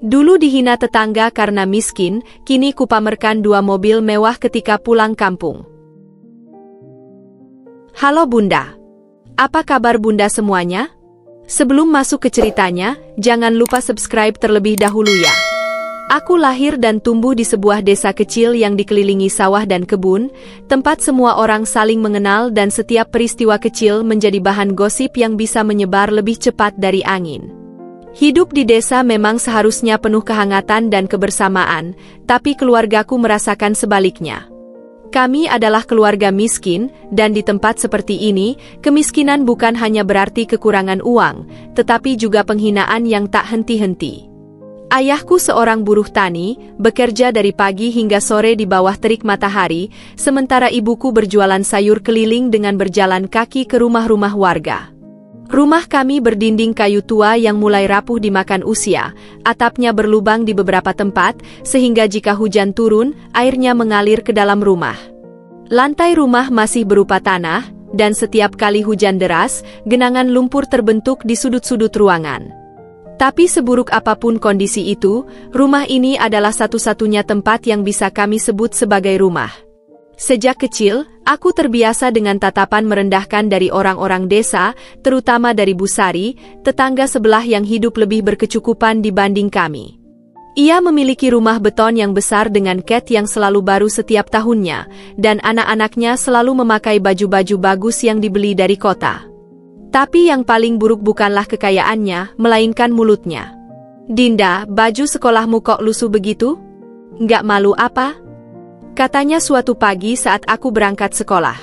Dulu dihina tetangga karena miskin, kini kupamerkan 2 mobil mewah ketika pulang kampung. Halo Bunda. Apa kabar Bunda semuanya? Sebelum masuk ke ceritanya, jangan lupa subscribe terlebih dahulu ya. Aku lahir dan tumbuh di sebuah desa kecil yang dikelilingi sawah dan kebun, tempat semua orang saling mengenal dan setiap peristiwa kecil menjadi bahan gosip yang bisa menyebar lebih cepat dari angin. Hidup di desa memang seharusnya penuh kehangatan dan kebersamaan, tapi keluargaku merasakan sebaliknya. Kami adalah keluarga miskin, dan di tempat seperti ini, kemiskinan bukan hanya berarti kekurangan uang, tetapi juga penghinaan yang tak henti-henti. Ayahku seorang buruh tani, bekerja dari pagi hingga sore di bawah terik matahari, sementara ibuku berjualan sayur keliling dengan berjalan kaki ke rumah-rumah warga. Rumah kami berdinding kayu tua yang mulai rapuh dimakan usia, atapnya berlubang di beberapa tempat, sehingga jika hujan turun, airnya mengalir ke dalam rumah. Lantai rumah masih berupa tanah, dan setiap kali hujan deras, genangan lumpur terbentuk di sudut-sudut ruangan. Tapi seburuk apapun kondisi itu, rumah ini adalah satu-satunya tempat yang bisa kami sebut sebagai rumah. Sejak kecil, aku terbiasa dengan tatapan merendahkan dari orang-orang desa, terutama dari Bu Sari, tetangga sebelah yang hidup lebih berkecukupan dibanding kami. Ia memiliki rumah beton yang besar dengan cat yang selalu baru setiap tahunnya, dan anak-anaknya selalu memakai baju-baju bagus yang dibeli dari kota. Tapi yang paling buruk bukanlah kekayaannya, melainkan mulutnya. "Dinda, baju sekolahmu kok lusuh begitu? Nggak malu apa?" katanya suatu pagi saat aku berangkat sekolah.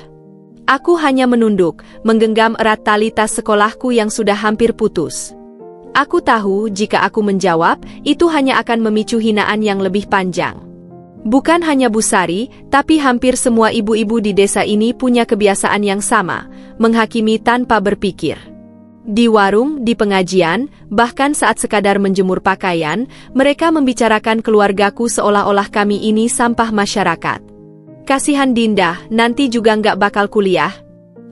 Aku hanya menunduk, menggenggam erat tali tas sekolahku yang sudah hampir putus. Aku tahu jika aku menjawab, itu hanya akan memicu hinaan yang lebih panjang. Bukan hanya Bu Sari, tapi hampir semua ibu-ibu di desa ini punya kebiasaan yang sama, menghakimi tanpa berpikir. Di warung, di pengajian, bahkan saat sekadar menjemur pakaian, mereka membicarakan keluargaku seolah-olah kami ini sampah masyarakat. "Kasihan Dinda, nanti juga nggak bakal kuliah.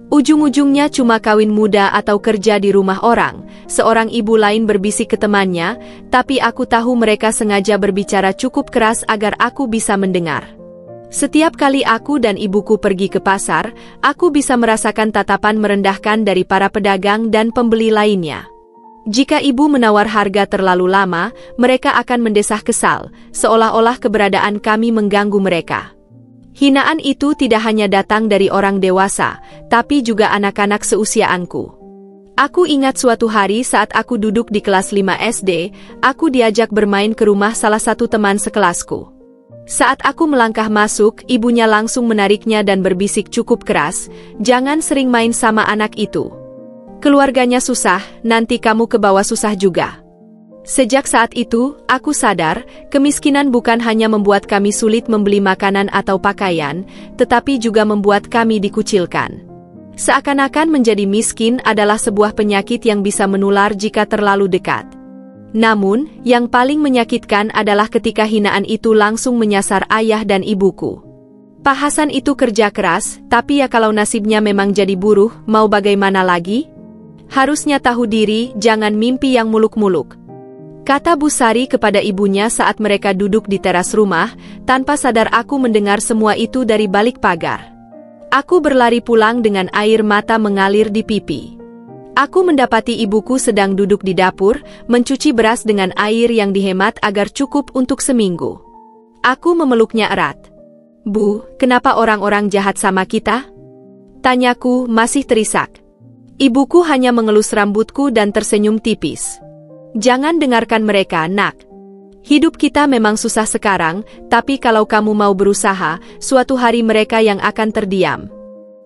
Ujung-ujungnya cuma kawin muda atau kerja di rumah orang," seorang ibu lain berbisik ke temannya, tapi aku tahu mereka sengaja berbicara cukup keras agar aku bisa mendengar. Setiap kali aku dan ibuku pergi ke pasar, aku bisa merasakan tatapan merendahkan dari para pedagang dan pembeli lainnya. Jika ibu menawar harga terlalu lama, mereka akan mendesah kesal, seolah-olah keberadaan kami mengganggu mereka. Hinaan itu tidak hanya datang dari orang dewasa, tapi juga anak-anak seusiaanku. Aku ingat suatu hari saat aku duduk di kelas 5 SD, aku diajak bermain ke rumah salah satu teman sekelasku. Saat aku melangkah masuk, ibunya langsung menariknya dan berbisik cukup keras, "Jangan sering main sama anak itu. Keluarganya susah, nanti kamu ke bawah susah juga." Sejak saat itu, aku sadar, kemiskinan bukan hanya membuat kami sulit membeli makanan atau pakaian, tetapi juga membuat kami dikucilkan. Seakan-akan menjadi miskin adalah sebuah penyakit yang bisa menular jika terlalu dekat. Namun, yang paling menyakitkan adalah ketika hinaan itu langsung menyasar ayah dan ibuku. Pak Hasan itu kerja keras, tapi ya kalau nasibnya memang jadi buruh, mau bagaimana lagi? Harusnya tahu diri, jangan mimpi yang muluk-muluk, kata Bu Sari kepada ibunya saat mereka duduk di teras rumah. Tanpa sadar aku mendengar semua itu dari balik pagar. Aku berlari pulang dengan air mata mengalir di pipi. Aku mendapati ibuku sedang duduk di dapur, mencuci beras dengan air yang dihemat agar cukup untuk seminggu. Aku memeluknya erat. "Bu, kenapa orang-orang jahat sama kita?" tanyaku masih terisak. Ibuku hanya mengelus rambutku dan tersenyum tipis. "Jangan dengarkan mereka, Nak. Hidup kita memang susah sekarang, tapi kalau kamu mau berusaha, suatu hari mereka yang akan terdiam."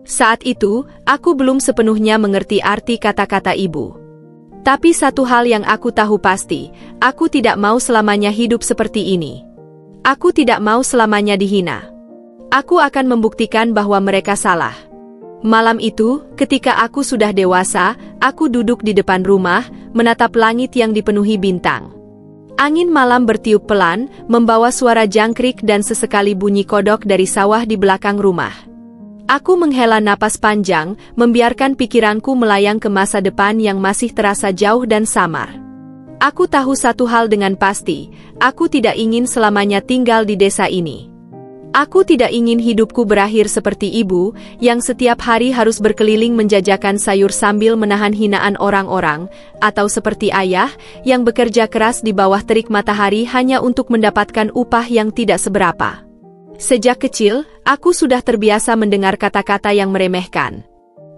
Saat itu, aku belum sepenuhnya mengerti arti kata-kata ibu. Tapi satu hal yang aku tahu pasti, aku tidak mau selamanya hidup seperti ini. Aku tidak mau selamanya dihina. Aku akan membuktikan bahwa mereka salah. Malam itu, ketika aku sudah dewasa, aku duduk di depan rumah, menatap langit yang dipenuhi bintang. Angin malam bertiup pelan, membawa suara jangkrik dan sesekali bunyi kodok dari sawah di belakang rumah. Aku menghela napas panjang, membiarkan pikiranku melayang ke masa depan yang masih terasa jauh dan samar. Aku tahu satu hal dengan pasti, aku tidak ingin selamanya tinggal di desa ini. Aku tidak ingin hidupku berakhir seperti ibu, yang setiap hari harus berkeliling menjajakan sayur sambil menahan hinaan orang-orang, atau seperti ayah, yang bekerja keras di bawah terik matahari hanya untuk mendapatkan upah yang tidak seberapa. Sejak kecil, aku sudah terbiasa mendengar kata-kata yang meremehkan.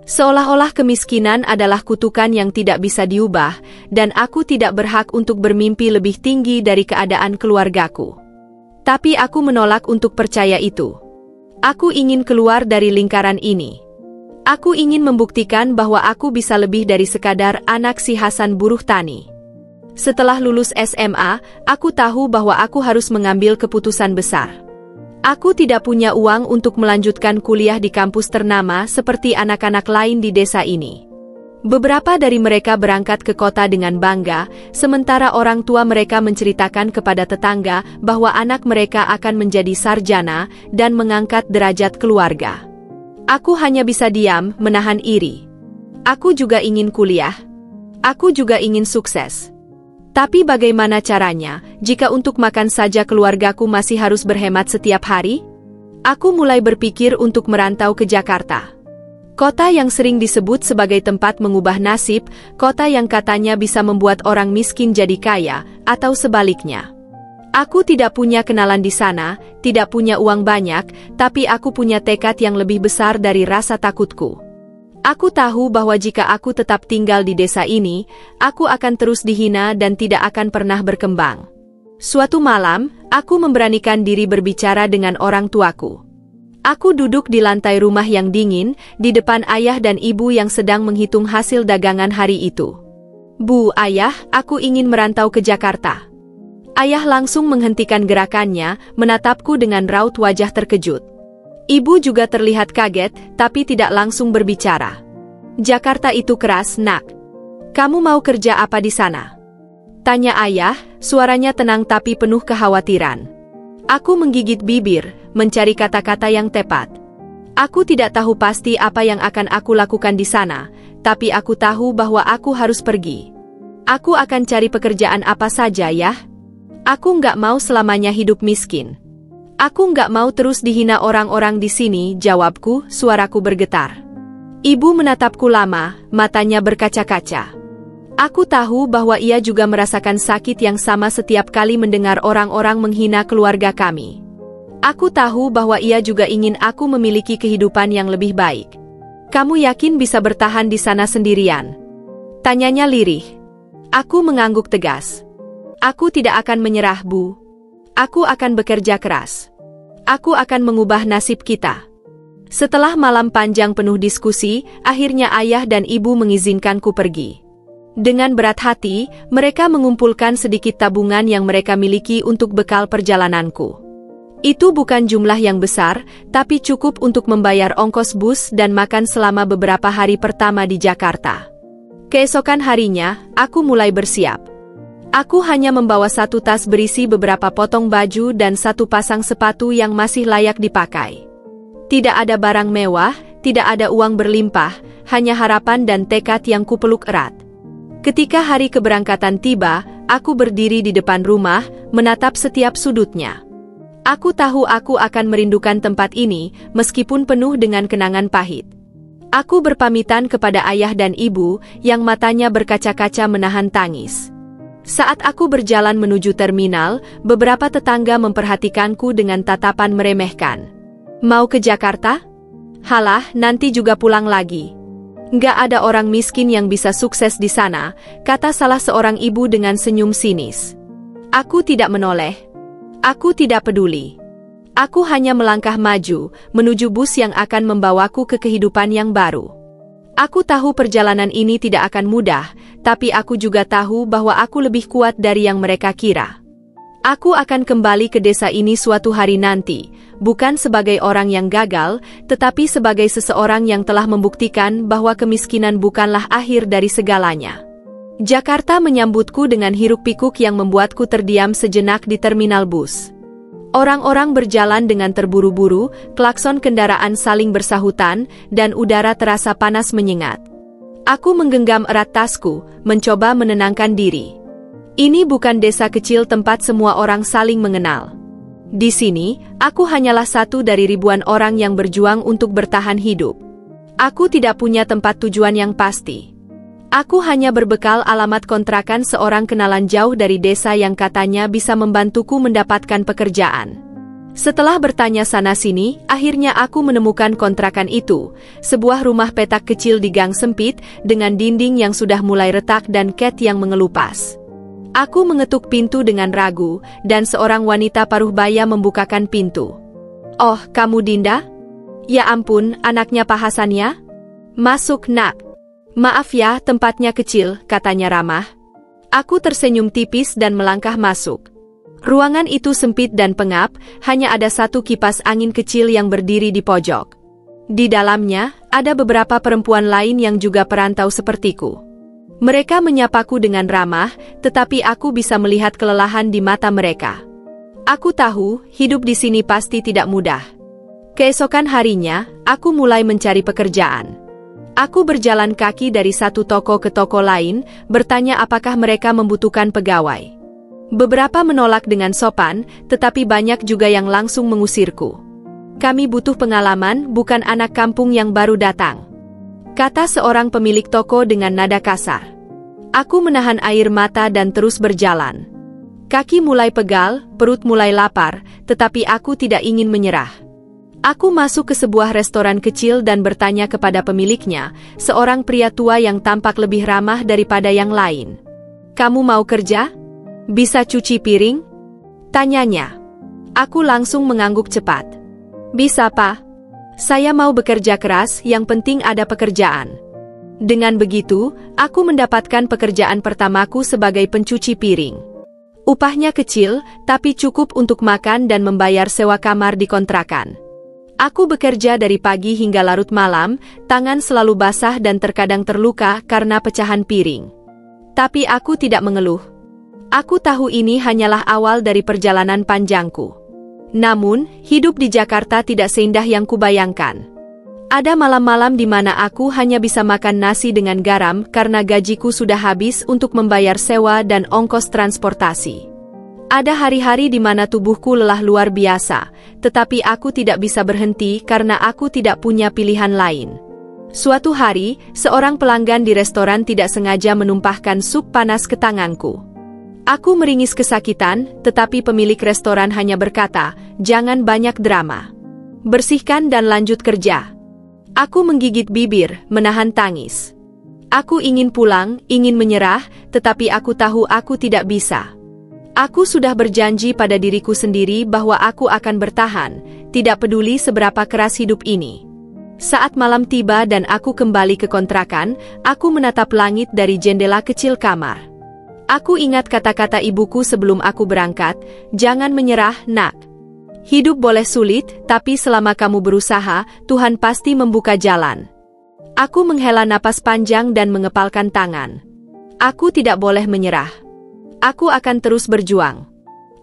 Seolah-olah kemiskinan adalah kutukan yang tidak bisa diubah, dan aku tidak berhak untuk bermimpi lebih tinggi dari keadaan keluargaku. Tapi aku menolak untuk percaya itu. Aku ingin keluar dari lingkaran ini. Aku ingin membuktikan bahwa aku bisa lebih dari sekadar anak si Hasan buruh tani. Setelah lulus SMA, aku tahu bahwa aku harus mengambil keputusan besar. Aku tidak punya uang untuk melanjutkan kuliah di kampus ternama seperti anak-anak lain di desa ini. Beberapa dari mereka berangkat ke kota dengan bangga, sementara orang tua mereka menceritakan kepada tetangga bahwa anak mereka akan menjadi sarjana dan mengangkat derajat keluarga. Aku hanya bisa diam, menahan iri. Aku juga ingin kuliah. Aku juga ingin sukses. Tapi bagaimana caranya, jika untuk makan saja keluargaku masih harus berhemat setiap hari? Aku mulai berpikir untuk merantau ke Jakarta. Kota yang sering disebut sebagai tempat mengubah nasib, kota yang katanya bisa membuat orang miskin jadi kaya, atau sebaliknya. Aku tidak punya kenalan di sana, tidak punya uang banyak, tapi aku punya tekad yang lebih besar dari rasa takutku. Aku tahu bahwa jika aku tetap tinggal di desa ini, aku akan terus dihina dan tidak akan pernah berkembang. Suatu malam, aku memberanikan diri berbicara dengan orang tuaku. Aku duduk di lantai rumah yang dingin, di depan ayah dan ibu yang sedang menghitung hasil dagangan hari itu. "Bu, ayah, aku ingin merantau ke Jakarta." Ayah langsung menghentikan gerakannya, menatapku dengan raut wajah terkejut. Ibu juga terlihat kaget, tapi tidak langsung berbicara. "Jakarta itu keras, nak. Kamu mau kerja apa di sana?" tanya ayah, suaranya tenang tapi penuh kekhawatiran. Aku menggigit bibir, mencari kata-kata yang tepat. Aku tidak tahu pasti apa yang akan aku lakukan di sana, tapi aku tahu bahwa aku harus pergi. Aku akan cari pekerjaan apa saja ya. Aku nggak mau selamanya hidup miskin. Aku nggak mau terus dihina orang-orang di sini, jawabku, suaraku bergetar. Ibu menatapku lama, matanya berkaca-kaca. Aku tahu bahwa ia juga merasakan sakit yang sama setiap kali mendengar orang-orang menghina keluarga kami. Aku tahu bahwa ia juga ingin aku memiliki kehidupan yang lebih baik. "Kamu yakin bisa bertahan di sana sendirian?" tanyanya lirih. Aku mengangguk tegas. "Aku tidak akan menyerah, Bu. Aku akan bekerja keras. Aku akan mengubah nasib kita." Setelah malam panjang penuh diskusi, akhirnya ayah dan ibu mengizinkanku pergi. Dengan berat hati, mereka mengumpulkan sedikit tabungan yang mereka miliki untuk bekal perjalananku. Itu bukan jumlah yang besar, tapi cukup untuk membayar ongkos bus dan makan selama beberapa hari pertama di Jakarta. Keesokan harinya, aku mulai bersiap. Aku hanya membawa satu tas berisi beberapa potong baju dan satu pasang sepatu yang masih layak dipakai. Tidak ada barang mewah, tidak ada uang berlimpah, hanya harapan dan tekad yang kupeluk erat. Ketika hari keberangkatan tiba, aku berdiri di depan rumah, menatap setiap sudutnya. Aku tahu aku akan merindukan tempat ini, meskipun penuh dengan kenangan pahit. Aku berpamitan kepada ayah dan ibu, yang matanya berkaca-kaca menahan tangis. Saat aku berjalan menuju terminal, beberapa tetangga memperhatikanku dengan tatapan meremehkan. "Mau ke Jakarta? Halah, nanti juga pulang lagi. Nggak ada orang miskin yang bisa sukses di sana," kata salah seorang ibu dengan senyum sinis. Aku tidak menoleh. Aku tidak peduli. Aku hanya melangkah maju, menuju bus yang akan membawaku ke kehidupan yang baru. Aku tahu perjalanan ini tidak akan mudah, tapi aku juga tahu bahwa aku lebih kuat dari yang mereka kira. Aku akan kembali ke desa ini suatu hari nanti, bukan sebagai orang yang gagal, tetapi sebagai seseorang yang telah membuktikan bahwa kemiskinan bukanlah akhir dari segalanya. Jakarta menyambutku dengan hiruk-pikuk yang membuatku terdiam sejenak di terminal bus. Orang-orang berjalan dengan terburu-buru, klakson kendaraan saling bersahutan, dan udara terasa panas menyengat. Aku menggenggam erat tasku, mencoba menenangkan diri. Ini bukan desa kecil tempat semua orang saling mengenal. Di sini, aku hanyalah satu dari ribuan orang yang berjuang untuk bertahan hidup. Aku tidak punya tempat tujuan yang pasti. Aku hanya berbekal alamat kontrakan seorang kenalan jauh dari desa yang katanya bisa membantuku mendapatkan pekerjaan. Setelah bertanya sana-sini, akhirnya aku menemukan kontrakan itu, sebuah rumah petak kecil di gang sempit, dengan dinding yang sudah mulai retak dan cat yang mengelupas. Aku mengetuk pintu dengan ragu, dan seorang wanita paruh baya membukakan pintu. "Oh, kamu Dinda? Ya ampun, anaknya Pak Hasan ya? Masuk, nak. Maaf ya, tempatnya kecil," katanya ramah. Aku tersenyum tipis dan melangkah masuk. Ruangan itu sempit dan pengap, hanya ada satu kipas angin kecil yang berdiri di pojok. Di dalamnya, ada beberapa perempuan lain yang juga perantau sepertiku. Mereka menyapaku dengan ramah, tetapi aku bisa melihat kelelahan di mata mereka. Aku tahu, hidup di sini pasti tidak mudah. Keesokan harinya, aku mulai mencari pekerjaan. Aku berjalan kaki dari satu toko ke toko lain, bertanya apakah mereka membutuhkan pegawai. Beberapa menolak dengan sopan, tetapi banyak juga yang langsung mengusirku. "Kami butuh pengalaman, bukan anak kampung yang baru datang," kata seorang pemilik toko dengan nada kasar. Aku menahan air mata dan terus berjalan. Kaki mulai pegal, perut mulai lapar, tetapi aku tidak ingin menyerah. Aku masuk ke sebuah restoran kecil dan bertanya kepada pemiliknya, seorang pria tua yang tampak lebih ramah daripada yang lain. "Kamu mau kerja? Bisa cuci piring?" tanyanya. Aku langsung mengangguk cepat. "Bisa, Pak. Saya mau bekerja keras, yang penting ada pekerjaan." Dengan begitu, aku mendapatkan pekerjaan pertamaku sebagai pencuci piring. Upahnya kecil, tapi cukup untuk makan dan membayar sewa kamar di kontrakan. Aku bekerja dari pagi hingga larut malam, tangan selalu basah dan terkadang terluka karena pecahan piring. Tapi aku tidak mengeluh. Aku tahu ini hanyalah awal dari perjalanan panjangku. Namun, hidup di Jakarta tidak seindah yang kubayangkan. Ada malam-malam di mana aku hanya bisa makan nasi dengan garam karena gajiku sudah habis untuk membayar sewa dan ongkos transportasi. Ada hari-hari di mana tubuhku lelah luar biasa, tetapi aku tidak bisa berhenti karena aku tidak punya pilihan lain. Suatu hari, seorang pelanggan di restoran tidak sengaja menumpahkan sup panas ke tanganku. Aku meringis kesakitan, tetapi pemilik restoran hanya berkata, "Jangan banyak drama. Bersihkan dan lanjut kerja." Aku menggigit bibir, menahan tangis. Aku ingin pulang, ingin menyerah, tetapi aku tahu aku tidak bisa. Aku sudah berjanji pada diriku sendiri bahwa aku akan bertahan, tidak peduli seberapa keras hidup ini. Saat malam tiba dan aku kembali ke kontrakan, aku menatap langit dari jendela kecil kamar. Aku ingat kata-kata ibuku sebelum aku berangkat, "Jangan menyerah, nak. Hidup boleh sulit, tapi selama kamu berusaha, Tuhan pasti membuka jalan." Aku menghela napas panjang dan mengepalkan tangan. Aku tidak boleh menyerah. Aku akan terus berjuang.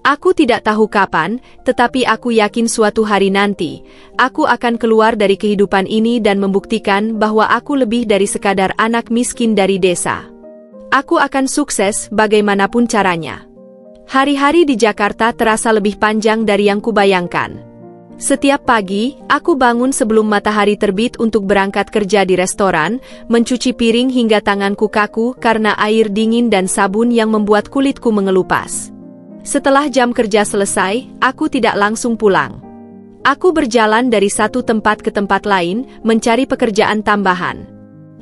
Aku tidak tahu kapan, tetapi aku yakin suatu hari nanti, aku akan keluar dari kehidupan ini dan membuktikan bahwa aku lebih dari sekadar anak miskin dari desa. Aku akan sukses bagaimanapun caranya. Hari-hari di Jakarta terasa lebih panjang dari yang kubayangkan. Setiap pagi, aku bangun sebelum matahari terbit untuk berangkat kerja di restoran, mencuci piring hingga tanganku kaku karena air dingin dan sabun yang membuat kulitku mengelupas. Setelah jam kerja selesai, aku tidak langsung pulang. Aku berjalan dari satu tempat ke tempat lain, mencari pekerjaan tambahan.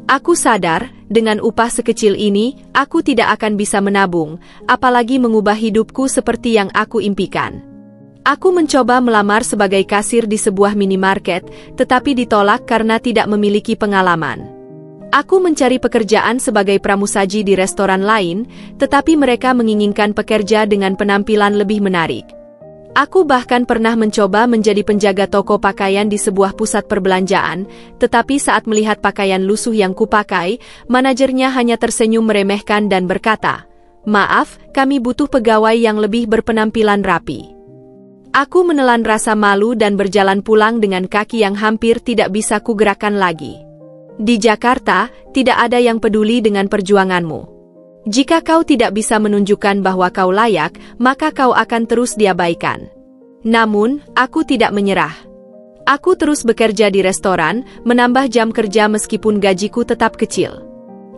Aku sadar, dengan upah sekecil ini, aku tidak akan bisa menabung, apalagi mengubah hidupku seperti yang aku impikan. Aku mencoba melamar sebagai kasir di sebuah minimarket, tetapi ditolak karena tidak memiliki pengalaman. Aku mencari pekerjaan sebagai pramusaji di restoran lain, tetapi mereka menginginkan pekerja dengan penampilan lebih menarik. Aku bahkan pernah mencoba menjadi penjaga toko pakaian di sebuah pusat perbelanjaan, tetapi saat melihat pakaian lusuh yang kupakai, manajernya hanya tersenyum meremehkan dan berkata, "Maaf, kami butuh pegawai yang lebih berpenampilan rapi." Aku menelan rasa malu dan berjalan pulang dengan kaki yang hampir tidak bisa kugerakkan lagi. Di Jakarta, tidak ada yang peduli dengan perjuanganmu. Jika kau tidak bisa menunjukkan bahwa kau layak, maka kau akan terus diabaikan. Namun, aku tidak menyerah. Aku terus bekerja di restoran, menambah jam kerja meskipun gajiku tetap kecil.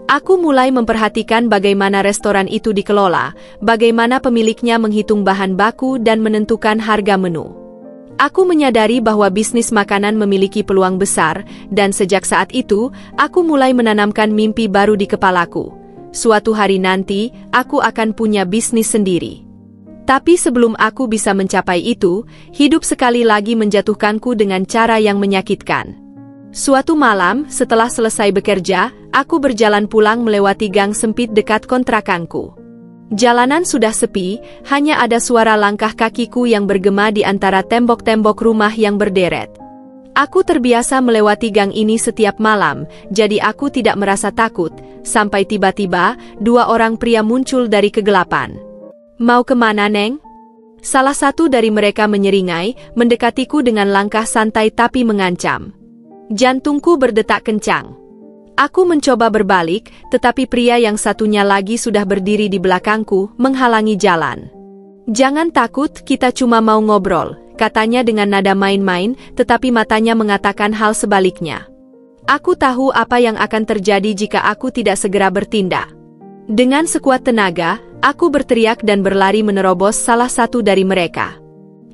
Aku mulai memperhatikan bagaimana restoran itu dikelola, bagaimana pemiliknya menghitung bahan baku dan menentukan harga menu. Aku menyadari bahwa bisnis makanan memiliki peluang besar, dan sejak saat itu, aku mulai menanamkan mimpi baru di kepalaku. Suatu hari nanti, aku akan punya bisnis sendiri. Tapi sebelum aku bisa mencapai itu, hidup sekali lagi menjatuhkanku dengan cara yang menyakitkan. Suatu malam, setelah selesai bekerja, aku berjalan pulang melewati gang sempit dekat kontrakanku. Jalanan sudah sepi, hanya ada suara langkah kakiku yang bergema di antara tembok-tembok rumah yang berderet. Aku terbiasa melewati gang ini setiap malam, jadi aku tidak merasa takut, sampai tiba-tiba, dua orang pria muncul dari kegelapan. "Mau kemana, Neng?" Salah satu dari mereka menyeringai, mendekatiku dengan langkah santai tapi mengancam. Jantungku berdetak kencang. Aku mencoba berbalik, tetapi pria yang satunya lagi sudah berdiri di belakangku, menghalangi jalan. "Jangan takut, kita cuma mau ngobrol," katanya dengan nada main-main, tetapi matanya mengatakan hal sebaliknya. Aku tahu apa yang akan terjadi jika aku tidak segera bertindak. Dengan sekuat tenaga, aku berteriak dan berlari menerobos salah satu dari mereka.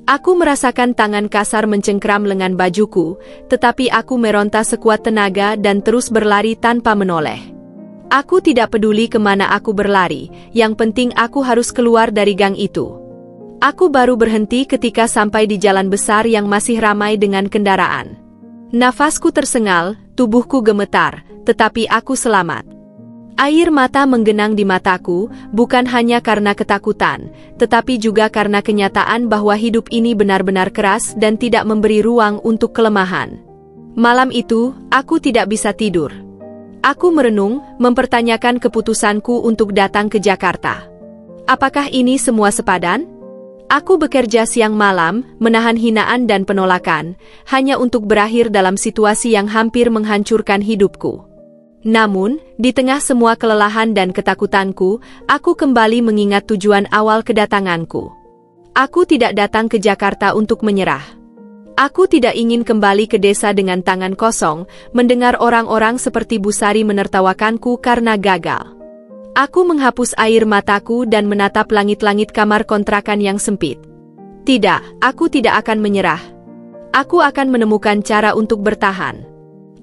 Aku merasakan tangan kasar mencengkram lengan bajuku, tetapi aku meronta sekuat tenaga dan terus berlari tanpa menoleh. Aku tidak peduli kemana aku berlari, yang penting aku harus keluar dari gang itu. Aku baru berhenti ketika sampai di jalan besar yang masih ramai dengan kendaraan. Nafasku tersengal, tubuhku gemetar, tetapi aku selamat. Air mata menggenang di mataku, bukan hanya karena ketakutan, tetapi juga karena kenyataan bahwa hidup ini benar-benar keras dan tidak memberi ruang untuk kelemahan. Malam itu, aku tidak bisa tidur. Aku merenung, mempertanyakan keputusanku untuk datang ke Jakarta. Apakah ini semua sepadan? Aku bekerja siang malam, menahan hinaan dan penolakan, hanya untuk berakhir dalam situasi yang hampir menghancurkan hidupku. Namun, di tengah semua kelelahan dan ketakutanku, aku kembali mengingat tujuan awal kedatanganku. Aku tidak datang ke Jakarta untuk menyerah. Aku tidak ingin kembali ke desa dengan tangan kosong, mendengar orang-orang seperti Bu Sari menertawakanku karena gagal. Aku menghapus air mataku dan menatap langit-langit kamar kontrakan yang sempit. Tidak, aku tidak akan menyerah. Aku akan menemukan cara untuk bertahan.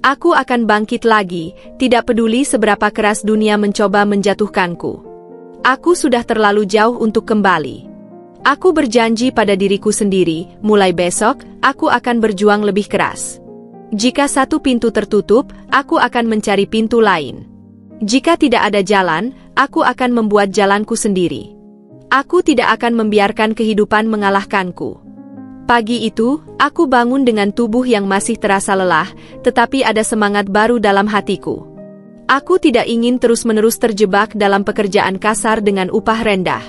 Aku akan bangkit lagi, tidak peduli seberapa keras dunia mencoba menjatuhkanku. Aku sudah terlalu jauh untuk kembali. Aku berjanji pada diriku sendiri, mulai besok, aku akan berjuang lebih keras. Jika satu pintu tertutup, aku akan mencari pintu lain. Jika tidak ada jalan, aku akan membuat jalanku sendiri. Aku tidak akan membiarkan kehidupan mengalahkanku. Pagi itu, aku bangun dengan tubuh yang masih terasa lelah, tetapi ada semangat baru dalam hatiku. Aku tidak ingin terus-menerus terjebak dalam pekerjaan kasar dengan upah rendah.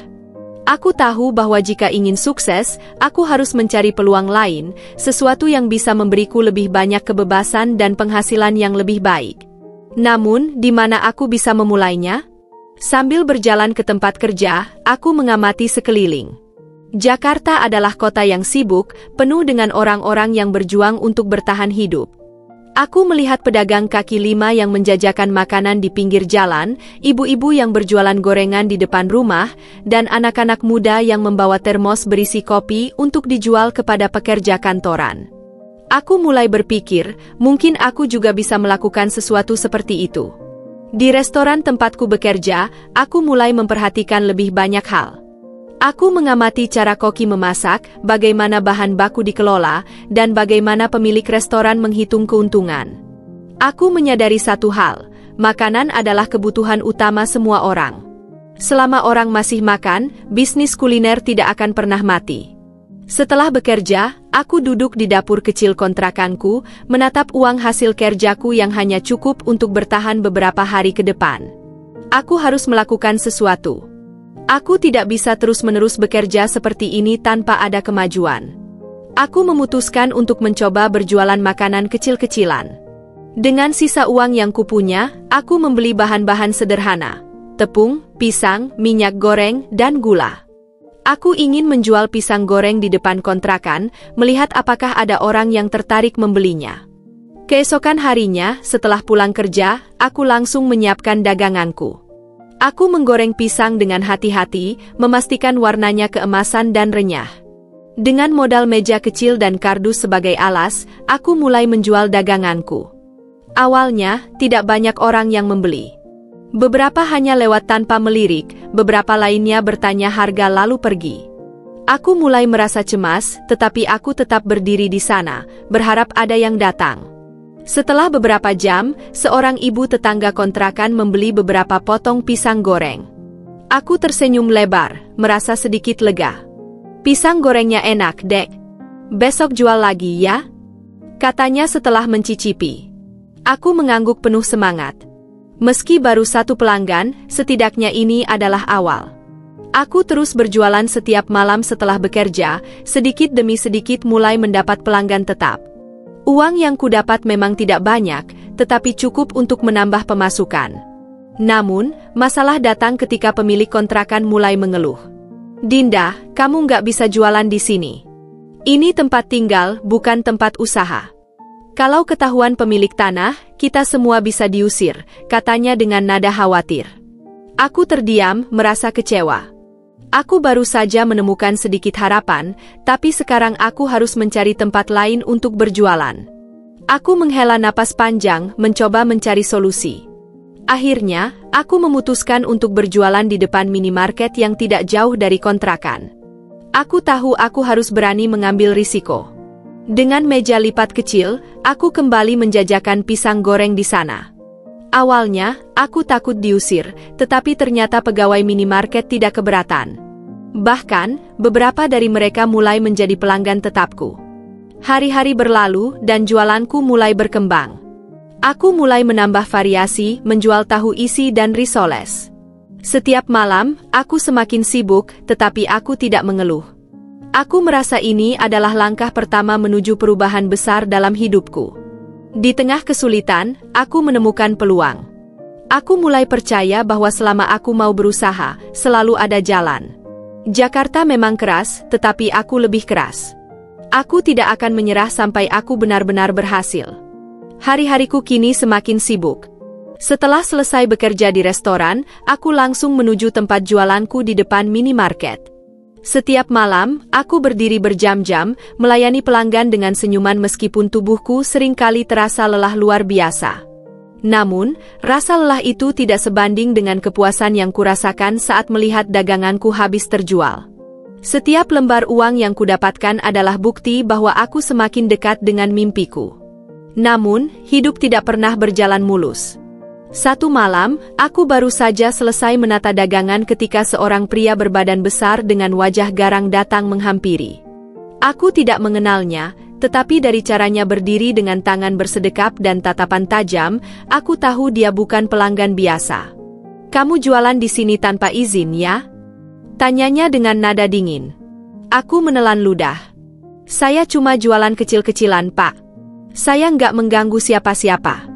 Aku tahu bahwa jika ingin sukses, aku harus mencari peluang lain, sesuatu yang bisa memberiku lebih banyak kebebasan dan penghasilan yang lebih baik. Namun, di mana aku bisa memulainya? Sambil berjalan ke tempat kerja, aku mengamati sekeliling. Jakarta adalah kota yang sibuk, penuh dengan orang-orang yang berjuang untuk bertahan hidup. Aku melihat pedagang kaki lima yang menjajakan makanan di pinggir jalan, ibu-ibu yang berjualan gorengan di depan rumah, dan anak-anak muda yang membawa termos berisi kopi untuk dijual kepada pekerja kantoran. Aku mulai berpikir, mungkin aku juga bisa melakukan sesuatu seperti itu. Di restoran tempatku bekerja, aku mulai memperhatikan lebih banyak hal. Aku mengamati cara koki memasak, bagaimana bahan baku dikelola, dan bagaimana pemilik restoran menghitung keuntungan. Aku menyadari satu hal, makanan adalah kebutuhan utama semua orang. Selama orang masih makan, bisnis kuliner tidak akan pernah mati. Setelah bekerja, aku duduk di dapur kecil kontrakanku, menatap uang hasil kerjaku yang hanya cukup untuk bertahan beberapa hari ke depan. Aku harus melakukan sesuatu. Aku tidak bisa terus-menerus bekerja seperti ini tanpa ada kemajuan. Aku memutuskan untuk mencoba berjualan makanan kecil-kecilan. Dengan sisa uang yang kupunya, aku membeli bahan-bahan sederhana. tepung, pisang, minyak goreng, dan gula. Aku ingin menjual pisang goreng di depan kontrakan, melihat apakah ada orang yang tertarik membelinya. Keesokan harinya, setelah pulang kerja, aku langsung menyiapkan daganganku. Aku menggoreng pisang dengan hati-hati, memastikan warnanya keemasan dan renyah. Dengan modal meja kecil dan kardus sebagai alas, aku mulai menjual daganganku. Awalnya, tidak banyak orang yang membeli. Beberapa hanya lewat tanpa melirik, beberapa lainnya bertanya harga lalu pergi. Aku mulai merasa cemas, tetapi aku tetap berdiri di sana, berharap ada yang datang. Setelah beberapa jam, seorang ibu tetangga kontrakan membeli beberapa potong pisang goreng. Aku tersenyum lebar, merasa sedikit lega. Pisang gorengnya enak, Dek. Besok jual lagi ya? Katanya setelah mencicipi. Aku mengangguk penuh semangat. Meski baru satu pelanggan, setidaknya ini adalah awal. Aku terus berjualan setiap malam setelah bekerja, sedikit demi sedikit mulai mendapat pelanggan tetap. Uang yang kudapat memang tidak banyak, tetapi cukup untuk menambah pemasukan. Namun, masalah datang ketika pemilik kontrakan mulai mengeluh. Dinda, kamu nggak bisa jualan di sini. Ini tempat tinggal, bukan tempat usaha. Kalau ketahuan pemilik tanah, kita semua bisa diusir, katanya dengan nada khawatir. Aku terdiam, merasa kecewa. Aku baru saja menemukan sedikit harapan, tapi sekarang aku harus mencari tempat lain untuk berjualan. Aku menghela napas panjang, mencoba mencari solusi. Akhirnya, aku memutuskan untuk berjualan di depan minimarket yang tidak jauh dari kontrakan. Aku tahu aku harus berani mengambil risiko. Dengan meja lipat kecil, aku kembali menjajakan pisang goreng di sana. Awalnya, aku takut diusir, tetapi ternyata pegawai minimarket tidak keberatan. Bahkan, beberapa dari mereka mulai menjadi pelanggan tetapku. Hari-hari berlalu dan jualanku mulai berkembang. Aku mulai menambah variasi, menjual tahu isi dan risoles. Setiap malam, aku semakin sibuk, tetapi aku tidak mengeluh. Aku merasa ini adalah langkah pertama menuju perubahan besar dalam hidupku. Di tengah kesulitan, aku menemukan peluang. Aku mulai percaya bahwa selama aku mau berusaha, selalu ada jalan. Jakarta memang keras, tetapi aku lebih keras. Aku tidak akan menyerah sampai aku benar-benar berhasil. Hari-hariku kini semakin sibuk. Setelah selesai bekerja di restoran, aku langsung menuju tempat jualanku di depan minimarket. Setiap malam, aku berdiri berjam-jam, melayani pelanggan dengan senyuman meskipun tubuhku seringkali terasa lelah luar biasa. Namun, rasa lelah itu tidak sebanding dengan kepuasan yang kurasakan saat melihat daganganku habis terjual. Setiap lembar uang yang kudapatkan adalah bukti bahwa aku semakin dekat dengan mimpiku. Namun, hidup tidak pernah berjalan mulus. Satu malam, aku baru saja selesai menata dagangan ketika seorang pria berbadan besar dengan wajah garang datang menghampiri. Aku tidak mengenalnya, tetapi dari caranya berdiri dengan tangan bersedekap dan tatapan tajam, aku tahu dia bukan pelanggan biasa. "Kamu jualan di sini tanpa izin, ya?" Tanyanya dengan nada dingin. Aku menelan ludah. "Saya cuma jualan kecil-kecilan, Pak. Saya nggak mengganggu siapa-siapa."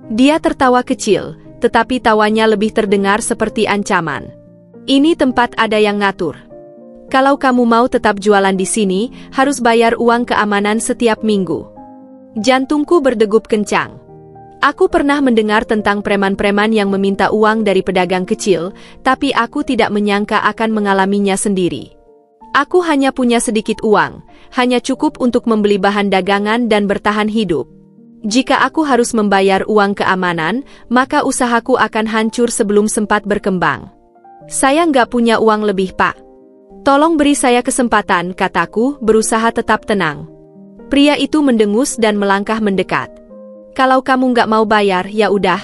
Dia tertawa kecil, tetapi tawanya lebih terdengar seperti ancaman. "Ini tempat ada yang ngatur. Kalau kamu mau tetap jualan di sini, harus bayar uang keamanan setiap minggu." Jantungku berdegup kencang. Aku pernah mendengar tentang preman-preman yang meminta uang dari pedagang kecil, tapi aku tidak menyangka akan mengalaminya sendiri. Aku hanya punya sedikit uang, hanya cukup untuk membeli bahan dagangan dan bertahan hidup. Jika aku harus membayar uang keamanan, maka usahaku akan hancur sebelum sempat berkembang. "Saya nggak punya uang lebih, Pak. Tolong beri saya kesempatan," kataku, berusaha tetap tenang. Pria itu mendengus dan melangkah mendekat. "Kalau kamu nggak mau bayar, ya udah.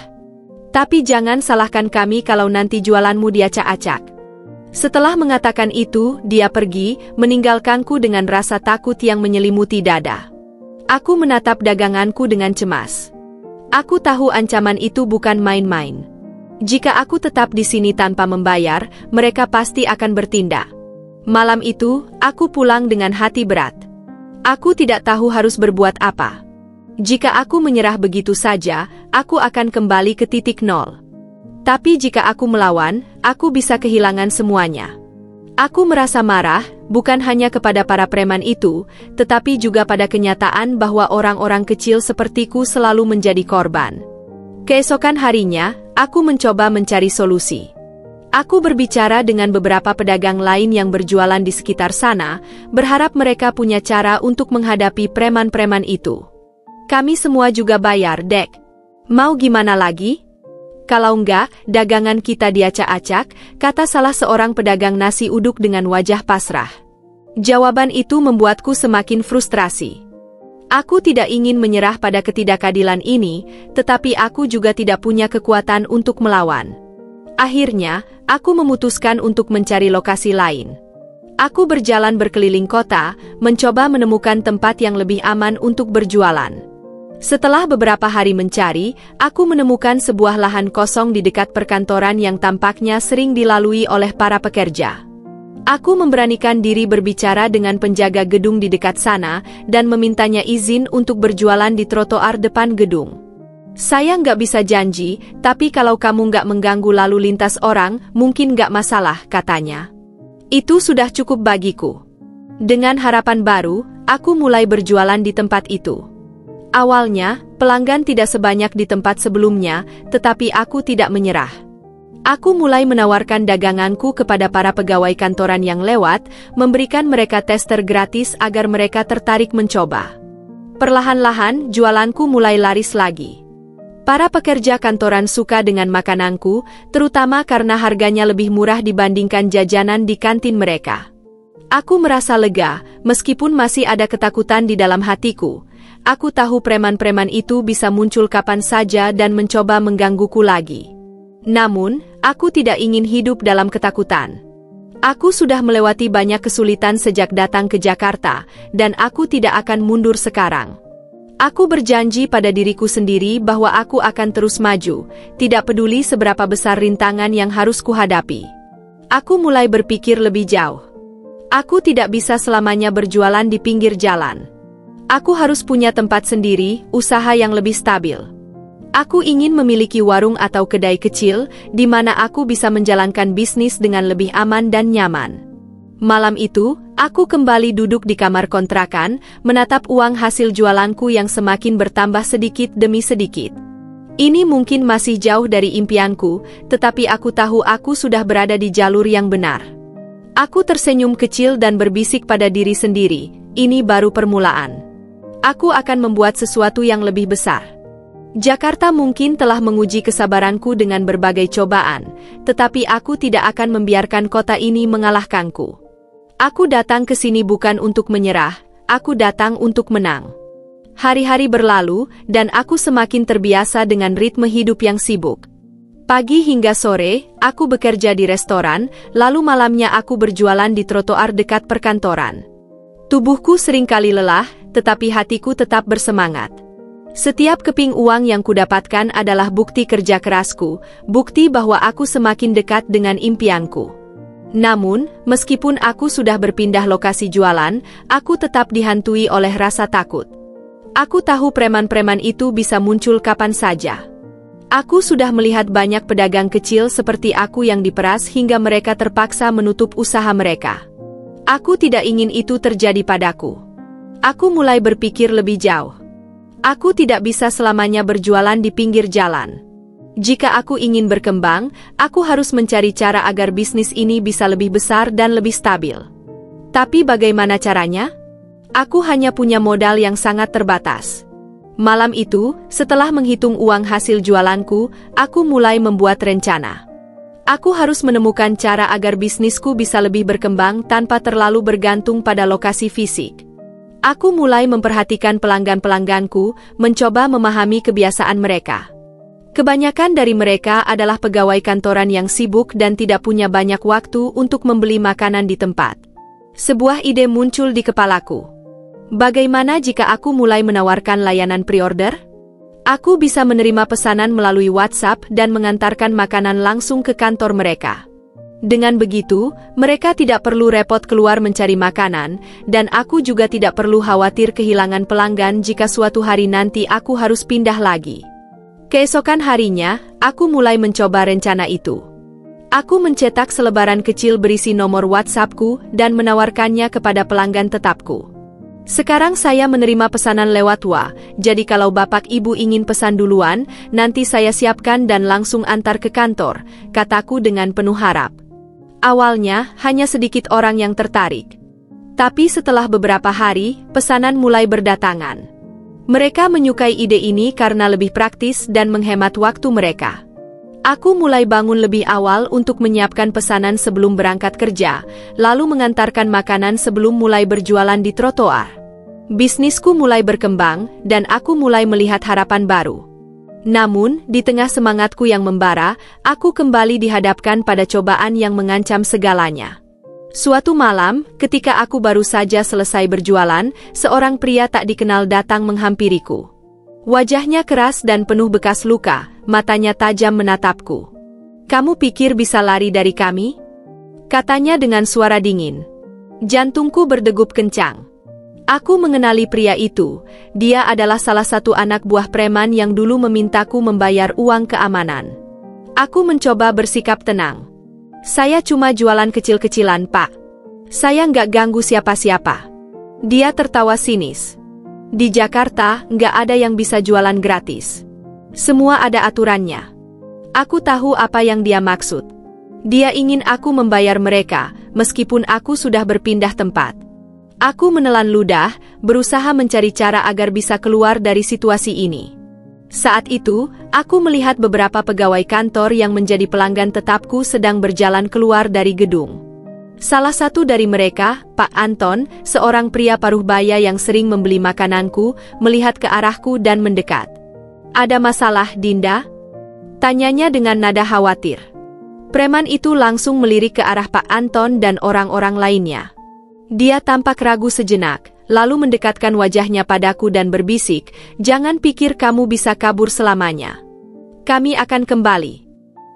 Tapi jangan salahkan kami kalau nanti jualanmu diacak-acak." Setelah mengatakan itu, dia pergi, meninggalkanku dengan rasa takut yang menyelimuti dada. Aku menatap daganganku dengan cemas. Aku tahu ancaman itu bukan main-main. Jika aku tetap di sini tanpa membayar, mereka pasti akan bertindak. Malam itu, aku pulang dengan hati berat. Aku tidak tahu harus berbuat apa. Jika aku menyerah begitu saja, aku akan kembali ke titik nol. Tapi jika aku melawan, aku bisa kehilangan semuanya. Aku merasa marah, bukan hanya kepada para preman itu, tetapi juga pada kenyataan bahwa orang-orang kecil sepertiku selalu menjadi korban. Keesokan harinya, aku mencoba mencari solusi. Aku berbicara dengan beberapa pedagang lain yang berjualan di sekitar sana, berharap mereka punya cara untuk menghadapi preman-preman itu. Kami semua juga bayar, Dek. Mau gimana lagi? Kalau enggak, dagangan kita diacak-acak, kata salah seorang pedagang nasi uduk dengan wajah pasrah. Jawaban itu membuatku semakin frustrasi. Aku tidak ingin menyerah pada ketidakadilan ini, tetapi aku juga tidak punya kekuatan untuk melawan. Akhirnya, aku memutuskan untuk mencari lokasi lain. Aku berjalan berkeliling kota, mencoba menemukan tempat yang lebih aman untuk berjualan. Setelah beberapa hari mencari, aku menemukan sebuah lahan kosong di dekat perkantoran yang tampaknya sering dilalui oleh para pekerja. Aku memberanikan diri berbicara dengan penjaga gedung di dekat sana dan memintanya izin untuk berjualan di trotoar depan gedung. Saya nggak bisa janji, tapi kalau kamu nggak mengganggu lalu lintas orang, mungkin nggak masalah, katanya. Itu sudah cukup bagiku. Dengan harapan baru, aku mulai berjualan di tempat itu. Awalnya, pelanggan tidak sebanyak di tempat sebelumnya, tetapi aku tidak menyerah. Aku mulai menawarkan daganganku kepada para pegawai kantoran yang lewat, memberikan mereka tester gratis agar mereka tertarik mencoba. Perlahan-lahan, jualanku mulai laris lagi. Para pekerja kantoran suka dengan makananku, terutama karena harganya lebih murah dibandingkan jajanan di kantin mereka. Aku merasa lega, meskipun masih ada ketakutan di dalam hatiku. Aku tahu preman-preman itu bisa muncul kapan saja dan mencoba menggangguku lagi. Namun, aku tidak ingin hidup dalam ketakutan. Aku sudah melewati banyak kesulitan sejak datang ke Jakarta, dan aku tidak akan mundur sekarang. Aku berjanji pada diriku sendiri bahwa aku akan terus maju, tidak peduli seberapa besar rintangan yang harus kuhadapi. Aku mulai berpikir lebih jauh. Aku tidak bisa selamanya berjualan di pinggir jalan. Aku harus punya tempat sendiri, usaha yang lebih stabil. Aku ingin memiliki warung atau kedai kecil, di mana aku bisa menjalankan bisnis dengan lebih aman dan nyaman. Malam itu, aku kembali duduk di kamar kontrakan, menatap uang hasil jualanku yang semakin bertambah sedikit demi sedikit. Ini mungkin masih jauh dari impianku, tetapi aku tahu aku sudah berada di jalur yang benar. Aku tersenyum kecil dan berbisik pada diri sendiri, ini baru permulaan. Aku akan membuat sesuatu yang lebih besar. Jakarta mungkin telah menguji kesabaranku dengan berbagai cobaan, tetapi aku tidak akan membiarkan kota ini mengalahkanku. Aku datang ke sini bukan untuk menyerah, aku datang untuk menang. Hari-hari berlalu, dan aku semakin terbiasa dengan ritme hidup yang sibuk. Pagi hingga sore, aku bekerja di restoran, lalu malamnya aku berjualan di trotoar dekat perkantoran. Tubuhku seringkali lelah, tetapi hatiku tetap bersemangat. Setiap keping uang yang kudapatkan adalah bukti kerja kerasku, bukti bahwa aku semakin dekat dengan impianku. Namun, meskipun aku sudah berpindah lokasi jualan, aku tetap dihantui oleh rasa takut. Aku tahu preman-preman itu bisa muncul kapan saja. Aku sudah melihat banyak pedagang kecil seperti aku yang diperas hingga mereka terpaksa menutup usaha mereka. Aku tidak ingin itu terjadi padaku. Aku mulai berpikir lebih jauh. Aku tidak bisa selamanya berjualan di pinggir jalan. Jika aku ingin berkembang, aku harus mencari cara agar bisnis ini bisa lebih besar dan lebih stabil. Tapi bagaimana caranya? Aku hanya punya modal yang sangat terbatas. Malam itu, setelah menghitung uang hasil jualanku, aku mulai membuat rencana. Aku harus menemukan cara agar bisnisku bisa lebih berkembang tanpa terlalu bergantung pada lokasi fisik. Aku mulai memperhatikan pelanggan-pelangganku, mencoba memahami kebiasaan mereka. Kebanyakan dari mereka adalah pegawai kantoran yang sibuk dan tidak punya banyak waktu untuk membeli makanan di tempat. Sebuah ide muncul di kepalaku. Bagaimana jika aku mulai menawarkan layanan pre-order? Aku bisa menerima pesanan melalui WhatsApp dan mengantarkan makanan langsung ke kantor mereka. Dengan begitu, mereka tidak perlu repot keluar mencari makanan, dan aku juga tidak perlu khawatir kehilangan pelanggan jika suatu hari nanti aku harus pindah lagi. Keesokan harinya, Aku mulai mencoba rencana itu. Aku mencetak selebaran kecil berisi nomor WhatsAppku dan menawarkannya kepada pelanggan tetapku. Sekarang saya menerima pesanan lewat WA, jadi kalau Bapak Ibu ingin pesan duluan, nanti saya siapkan dan langsung antar ke kantor, kataku dengan penuh harap. Awalnya, hanya sedikit orang yang tertarik. Tapi setelah beberapa hari, pesanan mulai berdatangan. Mereka menyukai ide ini karena lebih praktis dan menghemat waktu mereka. Aku mulai bangun lebih awal untuk menyiapkan pesanan sebelum berangkat kerja, lalu mengantarkan makanan sebelum mulai berjualan di trotoar. Bisnisku mulai berkembang, dan aku mulai melihat harapan baru. Namun, di tengah semangatku yang membara, aku kembali dihadapkan pada cobaan yang mengancam segalanya. Suatu malam, ketika aku baru saja selesai berjualan, seorang pria tak dikenal datang menghampiriku. Wajahnya keras dan penuh bekas luka, matanya tajam menatapku. "Kamu pikir bisa lari dari kami?" katanya dengan suara dingin. Jantungku berdegup kencang. Aku mengenali pria itu. Dia adalah salah satu anak buah preman yang dulu memintaku membayar uang keamanan. Aku mencoba bersikap tenang. "Saya cuma jualan kecil-kecilan, Pak. Saya nggak ganggu siapa-siapa." Dia tertawa sinis. "Di Jakarta, nggak ada yang bisa jualan gratis. Semua ada aturannya." Aku tahu apa yang dia maksud. Dia ingin aku membayar mereka, meskipun aku sudah berpindah tempat. Aku menelan ludah, berusaha mencari cara agar bisa keluar dari situasi ini. Saat itu, aku melihat beberapa pegawai kantor yang menjadi pelanggan tetapku sedang berjalan keluar dari gedung. Salah satu dari mereka, Pak Anton, seorang pria paruh baya yang sering membeli makananku, melihat ke arahku dan mendekat. "Ada masalah, Dinda?" tanyanya dengan nada khawatir. Preman itu langsung melirik ke arah Pak Anton dan orang-orang lainnya. Dia tampak ragu sejenak, lalu mendekatkan wajahnya padaku dan berbisik, "Jangan pikir kamu bisa kabur selamanya. Kami akan kembali."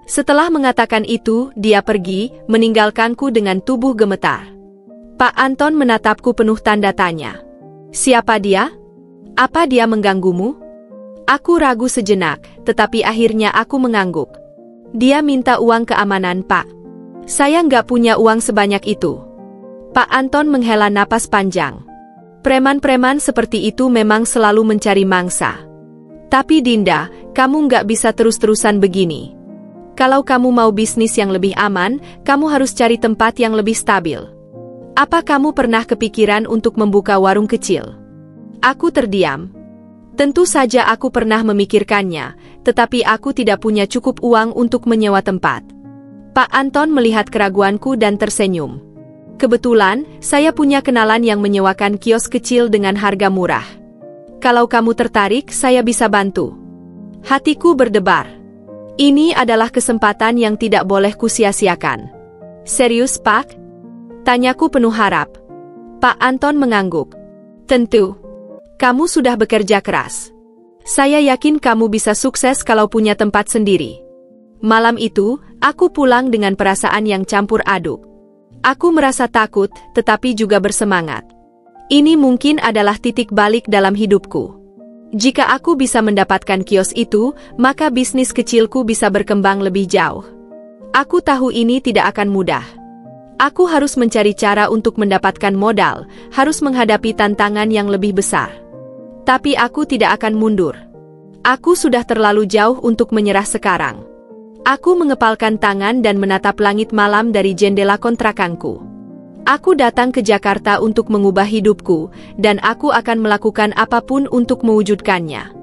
Setelah mengatakan itu, dia pergi, meninggalkanku dengan tubuh gemetar. Pak Anton menatapku penuh tanda tanya. "Siapa dia? Apa dia mengganggumu?" Aku ragu sejenak, tetapi akhirnya aku mengangguk. "Dia minta uang keamanan, Pak. Saya nggak punya uang sebanyak itu." Pak Anton menghela napas panjang. Preman-preman seperti itu memang selalu mencari mangsa. "Tapi Dinda, kamu nggak bisa terus-terusan begini. Kalau kamu mau bisnis yang lebih aman, kamu harus cari tempat yang lebih stabil. Apa kamu pernah kepikiran untuk membuka warung kecil?" Aku terdiam. Tentu saja aku pernah memikirkannya, tetapi aku tidak punya cukup uang untuk menyewa tempat. Pak Anton melihat keraguanku dan tersenyum. "Kebetulan, saya punya kenalan yang menyewakan kios kecil dengan harga murah. Kalau kamu tertarik, saya bisa bantu." Hatiku berdebar. Ini adalah kesempatan yang tidak boleh kusia-siakan. "Serius, Pak?" tanyaku penuh harap. Pak Anton mengangguk. "Tentu. Kamu sudah bekerja keras. Saya yakin kamu bisa sukses kalau punya tempat sendiri." Malam itu, aku pulang dengan perasaan yang campur aduk. Aku merasa takut, tetapi juga bersemangat. Ini mungkin adalah titik balik dalam hidupku. Jika aku bisa mendapatkan kios itu, maka bisnis kecilku bisa berkembang lebih jauh. Aku tahu ini tidak akan mudah. Aku harus mencari cara untuk mendapatkan modal, harus menghadapi tantangan yang lebih besar. Tapi aku tidak akan mundur. Aku sudah terlalu jauh untuk menyerah sekarang. Aku mengepalkan tangan dan menatap langit malam dari jendela kontrakanku. Aku datang ke Jakarta untuk mengubah hidupku, dan aku akan melakukan apapun untuk mewujudkannya.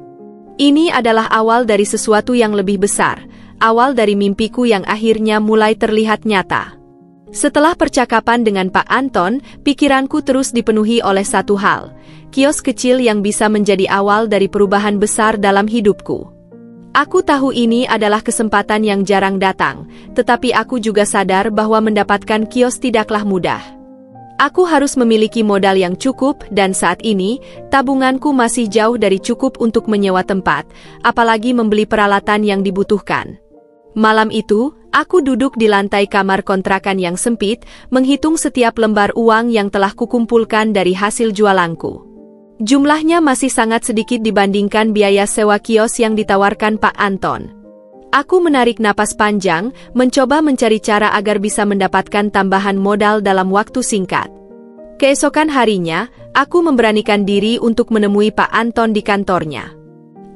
Ini adalah awal dari sesuatu yang lebih besar, awal dari mimpiku yang akhirnya mulai terlihat nyata. Setelah percakapan dengan Pak Anton, pikiranku terus dipenuhi oleh satu hal, kios kecil yang bisa menjadi awal dari perubahan besar dalam hidupku. Aku tahu ini adalah kesempatan yang jarang datang, tetapi aku juga sadar bahwa mendapatkan kios tidaklah mudah. Aku harus memiliki modal yang cukup dan saat ini, tabunganku masih jauh dari cukup untuk menyewa tempat, apalagi membeli peralatan yang dibutuhkan. Malam itu, aku duduk di lantai kamar kontrakan yang sempit, menghitung setiap lembar uang yang telah kukumpulkan dari hasil jualanku. Jumlahnya masih sangat sedikit dibandingkan biaya sewa kios yang ditawarkan Pak Anton. Aku menarik napas panjang, mencoba mencari cara agar bisa mendapatkan tambahan modal dalam waktu singkat. Keesokan harinya, aku memberanikan diri untuk menemui Pak Anton di kantornya.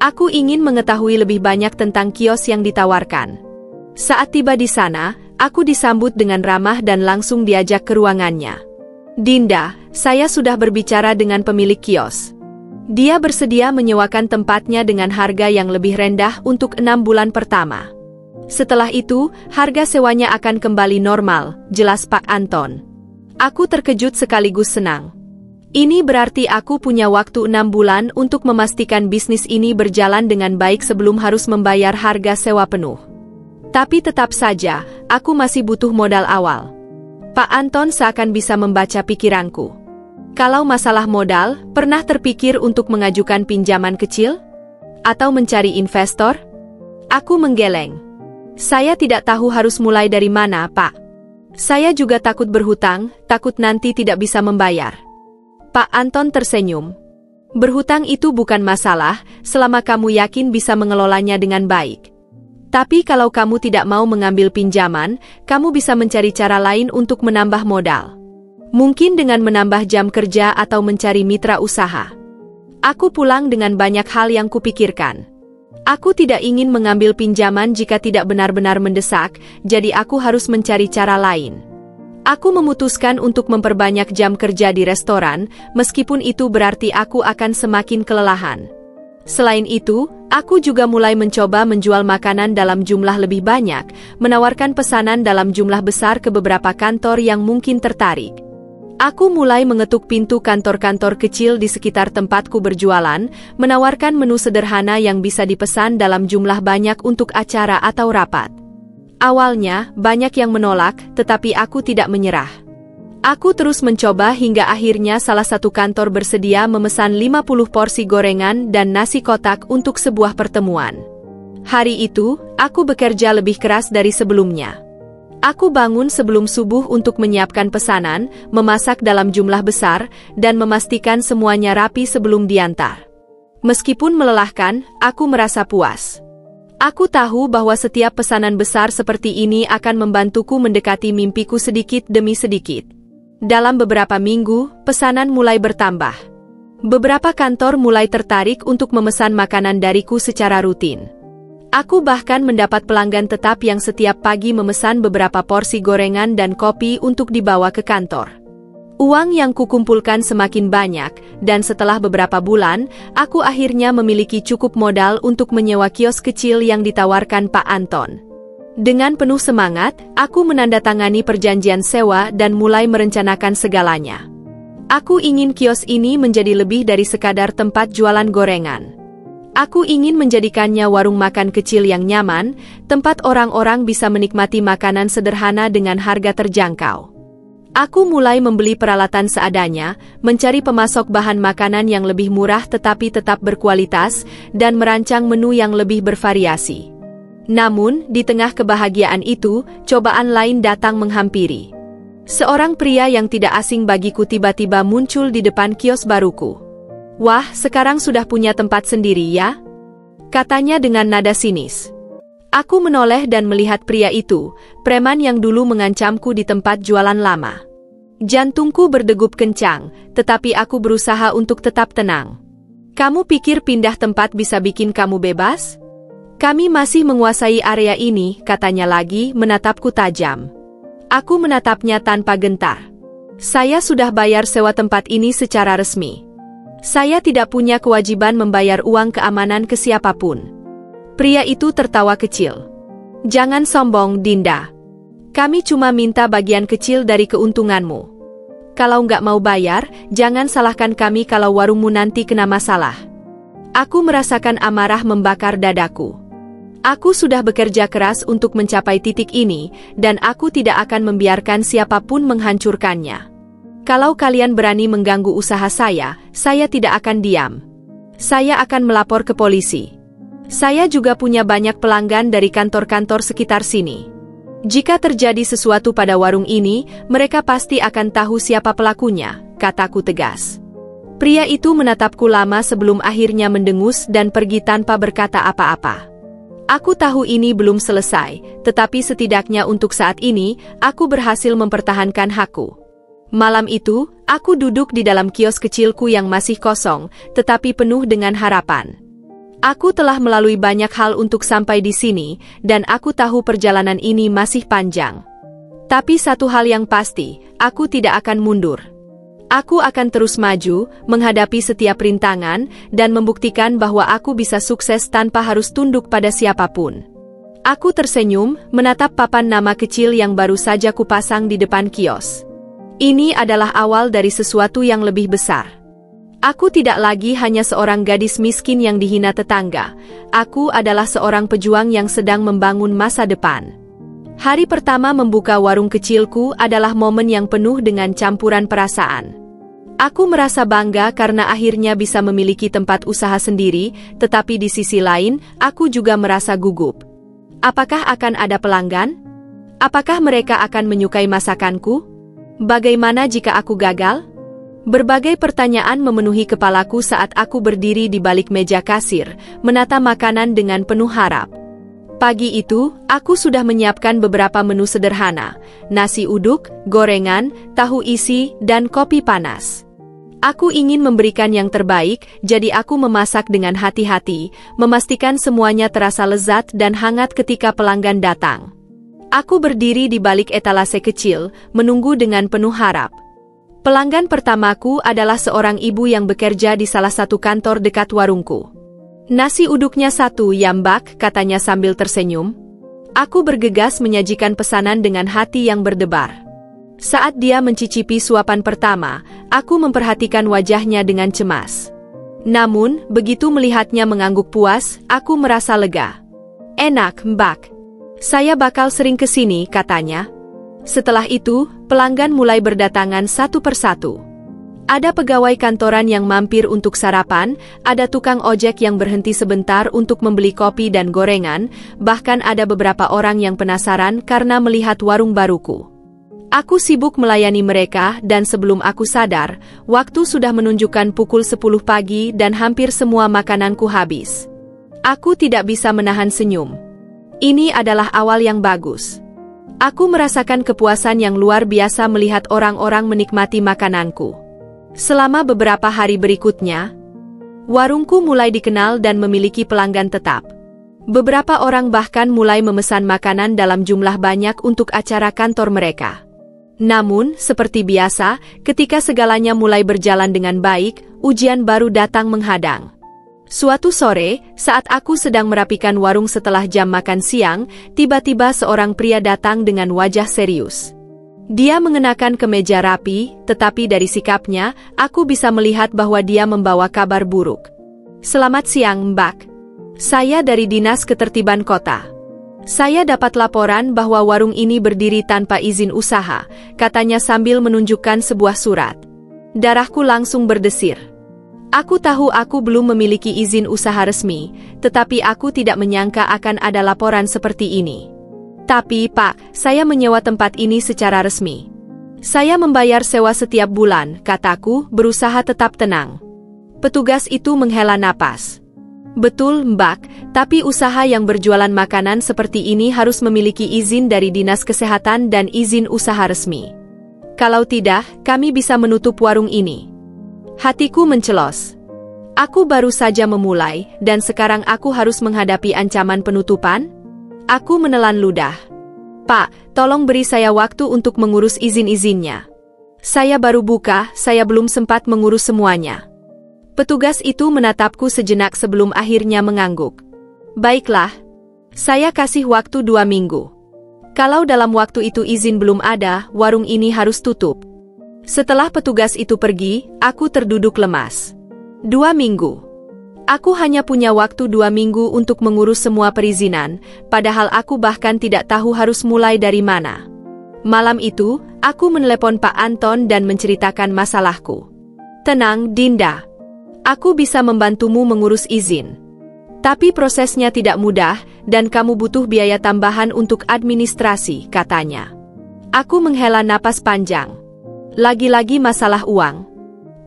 Aku ingin mengetahui lebih banyak tentang kios yang ditawarkan. Saat tiba di sana, aku disambut dengan ramah dan langsung diajak ke ruangannya. Dinda, saya sudah berbicara dengan pemilik kios. Dia bersedia menyewakan tempatnya dengan harga yang lebih rendah untuk 6 bulan pertama. Setelah itu, harga sewanya akan kembali normal, jelas Pak Anton. Aku terkejut sekaligus senang. Ini berarti aku punya waktu 6 bulan untuk memastikan bisnis ini berjalan dengan baik sebelum harus membayar harga sewa penuh. Tapi tetap saja, aku masih butuh modal awal. Pak Anton seakan bisa membaca pikiranku. Kalau masalah modal, pernah terpikir untuk mengajukan pinjaman kecil? Atau mencari investor? Aku menggeleng. Saya tidak tahu harus mulai dari mana, Pak. Saya juga takut berhutang, takut nanti tidak bisa membayar. Pak Anton tersenyum. Berhutang itu bukan masalah, selama kamu yakin bisa mengelolanya dengan baik. Tapi kalau kamu tidak mau mengambil pinjaman, kamu bisa mencari cara lain untuk menambah modal. Mungkin dengan menambah jam kerja atau mencari mitra usaha. Aku pulang dengan banyak hal yang kupikirkan. Aku tidak ingin mengambil pinjaman jika tidak benar-benar mendesak, jadi aku harus mencari cara lain. Aku memutuskan untuk memperbanyak jam kerja di restoran, meskipun itu berarti aku akan semakin kelelahan. Selain itu, aku juga mulai mencoba menjual makanan dalam jumlah lebih banyak, menawarkan pesanan dalam jumlah besar ke beberapa kantor yang mungkin tertarik. Aku mulai mengetuk pintu kantor-kantor kecil di sekitar tempatku berjualan, menawarkan menu sederhana yang bisa dipesan dalam jumlah banyak untuk acara atau rapat. Awalnya, banyak yang menolak, tetapi aku tidak menyerah. Aku terus mencoba hingga akhirnya salah satu kantor bersedia memesan 50 porsi gorengan dan nasi kotak untuk sebuah pertemuan. Hari itu, aku bekerja lebih keras dari sebelumnya. Aku bangun sebelum subuh untuk menyiapkan pesanan, memasak dalam jumlah besar, dan memastikan semuanya rapi sebelum diantar. Meskipun melelahkan, aku merasa puas. Aku tahu bahwa setiap pesanan besar seperti ini akan membantuku mendekati mimpiku sedikit demi sedikit. Dalam beberapa minggu, pesanan mulai bertambah. Beberapa kantor mulai tertarik untuk memesan makanan dariku secara rutin. Aku bahkan mendapat pelanggan tetap yang setiap pagi memesan beberapa porsi gorengan dan kopi untuk dibawa ke kantor. Uang yang kukumpulkan semakin banyak, dan setelah beberapa bulan, aku akhirnya memiliki cukup modal untuk menyewa kios kecil yang ditawarkan Pak Anton. Dengan penuh semangat, aku menandatangani perjanjian sewa dan mulai merencanakan segalanya. Aku ingin kios ini menjadi lebih dari sekadar tempat jualan gorengan. Aku ingin menjadikannya warung makan kecil yang nyaman, tempat orang-orang bisa menikmati makanan sederhana dengan harga terjangkau. Aku mulai membeli peralatan seadanya, mencari pemasok bahan makanan yang lebih murah tetapi tetap berkualitas, dan merancang menu yang lebih bervariasi. Namun, di tengah kebahagiaan itu, cobaan lain datang menghampiri. Seorang pria yang tidak asing bagiku tiba-tiba muncul di depan kios baruku. "Wah, sekarang sudah punya tempat sendiri ya?" katanya dengan nada sinis. Aku menoleh dan melihat pria itu, preman yang dulu mengancamku di tempat jualan lama. Jantungku berdegup kencang, tetapi aku berusaha untuk tetap tenang. "Kamu pikir pindah tempat bisa bikin kamu bebas? Kami masih menguasai area ini," katanya lagi, menatapku tajam. Aku menatapnya tanpa gentar. "Saya sudah bayar sewa tempat ini secara resmi. Saya tidak punya kewajiban membayar uang keamanan ke siapapun." Pria itu tertawa kecil. "Jangan sombong, Dinda. Kami cuma minta bagian kecil dari keuntunganmu. Kalau nggak mau bayar, jangan salahkan kami kalau warungmu nanti kena masalah." Aku merasakan amarah membakar dadaku. Aku sudah bekerja keras untuk mencapai titik ini, dan aku tidak akan membiarkan siapapun menghancurkannya. Kalau kalian berani mengganggu usaha saya tidak akan diam. Saya akan melapor ke polisi. Saya juga punya banyak pelanggan dari kantor-kantor sekitar sini. Jika terjadi sesuatu pada warung ini, mereka pasti akan tahu siapa pelakunya, kataku tegas. Pria itu menatapku lama sebelum akhirnya mendengus dan pergi tanpa berkata apa-apa. Aku tahu ini belum selesai, tetapi setidaknya untuk saat ini, aku berhasil mempertahankan hakku. Malam itu, aku duduk di dalam kios kecilku yang masih kosong, tetapi penuh dengan harapan. Aku telah melalui banyak hal untuk sampai di sini, dan aku tahu perjalanan ini masih panjang. Tapi satu hal yang pasti, aku tidak akan mundur. Aku akan terus maju, menghadapi setiap rintangan, dan membuktikan bahwa aku bisa sukses tanpa harus tunduk pada siapapun. Aku tersenyum, menatap papan nama kecil yang baru saja kupasang di depan kios. Ini adalah awal dari sesuatu yang lebih besar. Aku tidak lagi hanya seorang gadis miskin yang dihina tetangga. Aku adalah seorang pejuang yang sedang membangun masa depan. Hari pertama membuka warung kecilku adalah momen yang penuh dengan campuran perasaan. Aku merasa bangga karena akhirnya bisa memiliki tempat usaha sendiri, tetapi di sisi lain, aku juga merasa gugup. Apakah akan ada pelanggan? Apakah mereka akan menyukai masakanku? Bagaimana jika aku gagal? Berbagai pertanyaan memenuhi kepalaku saat aku berdiri di balik meja kasir, menata makanan dengan penuh harap. Pagi itu, aku sudah menyiapkan beberapa menu sederhana, nasi uduk, gorengan, tahu isi, dan kopi panas. Aku ingin memberikan yang terbaik, jadi aku memasak dengan hati-hati, memastikan semuanya terasa lezat dan hangat ketika pelanggan datang. Aku berdiri di balik etalase kecil, menunggu dengan penuh harap. Pelanggan pertamaku adalah seorang ibu yang bekerja di salah satu kantor dekat warungku. Nasi uduknya satu ya Mbak, katanya sambil tersenyum. Aku bergegas menyajikan pesanan dengan hati yang berdebar. Saat dia mencicipi suapan pertama, aku memperhatikan wajahnya dengan cemas. Namun, begitu melihatnya mengangguk puas, aku merasa lega. Enak, Mbak. Saya bakal sering ke sini, katanya. Setelah itu, pelanggan mulai berdatangan satu persatu. Ada pegawai kantoran yang mampir untuk sarapan, ada tukang ojek yang berhenti sebentar untuk membeli kopi dan gorengan, bahkan ada beberapa orang yang penasaran karena melihat warung baruku. Aku sibuk melayani mereka dan sebelum aku sadar, waktu sudah menunjukkan pukul 10 pagi dan hampir semua makananku habis. Aku tidak bisa menahan senyum. Ini adalah awal yang bagus. Aku merasakan kepuasan yang luar biasa melihat orang-orang menikmati makananku. Selama beberapa hari berikutnya, warungku mulai dikenal dan memiliki pelanggan tetap. Beberapa orang bahkan mulai memesan makanan dalam jumlah banyak untuk acara kantor mereka. Namun, seperti biasa, ketika segalanya mulai berjalan dengan baik, ujian baru datang menghadang. Suatu sore, saat aku sedang merapikan warung setelah jam makan siang, tiba-tiba seorang pria datang dengan wajah serius. Dia mengenakan kemeja rapi, tetapi dari sikapnya, aku bisa melihat bahwa dia membawa kabar buruk. Selamat siang, Mbak. Saya dari Dinas Ketertiban Kota. Saya dapat laporan bahwa warung ini berdiri tanpa izin usaha, katanya sambil menunjukkan sebuah surat. Darahku langsung berdesir. Aku tahu aku belum memiliki izin usaha resmi, tetapi aku tidak menyangka akan ada laporan seperti ini. Tapi, Pak, saya menyewa tempat ini secara resmi. Saya membayar sewa setiap bulan, kataku, berusaha tetap tenang. Petugas itu menghela napas. Betul, Mbak, tapi usaha yang berjualan makanan seperti ini harus memiliki izin dari Dinas Kesehatan dan izin usaha resmi. Kalau tidak, kami bisa menutup warung ini. Hatiku mencelos. Aku baru saja memulai, dan sekarang aku harus menghadapi ancaman penutupan? Aku menelan ludah. Pak, tolong beri saya waktu untuk mengurus izin-izinnya. Saya baru buka, saya belum sempat mengurus semuanya. Petugas itu menatapku sejenak sebelum akhirnya mengangguk. Baiklah, saya kasih waktu 2 minggu. Kalau dalam waktu itu izin belum ada, warung ini harus tutup. Setelah petugas itu pergi, aku terduduk lemas. 2 minggu. Aku hanya punya waktu 2 minggu untuk mengurus semua perizinan, padahal aku bahkan tidak tahu harus mulai dari mana. Malam itu, aku menelepon Pak Anton dan menceritakan masalahku. Tenang, Dinda. Aku bisa membantumu mengurus izin. Tapi prosesnya tidak mudah, dan kamu butuh biaya tambahan untuk administrasi, katanya. Aku menghela napas panjang. Lagi-lagi masalah uang.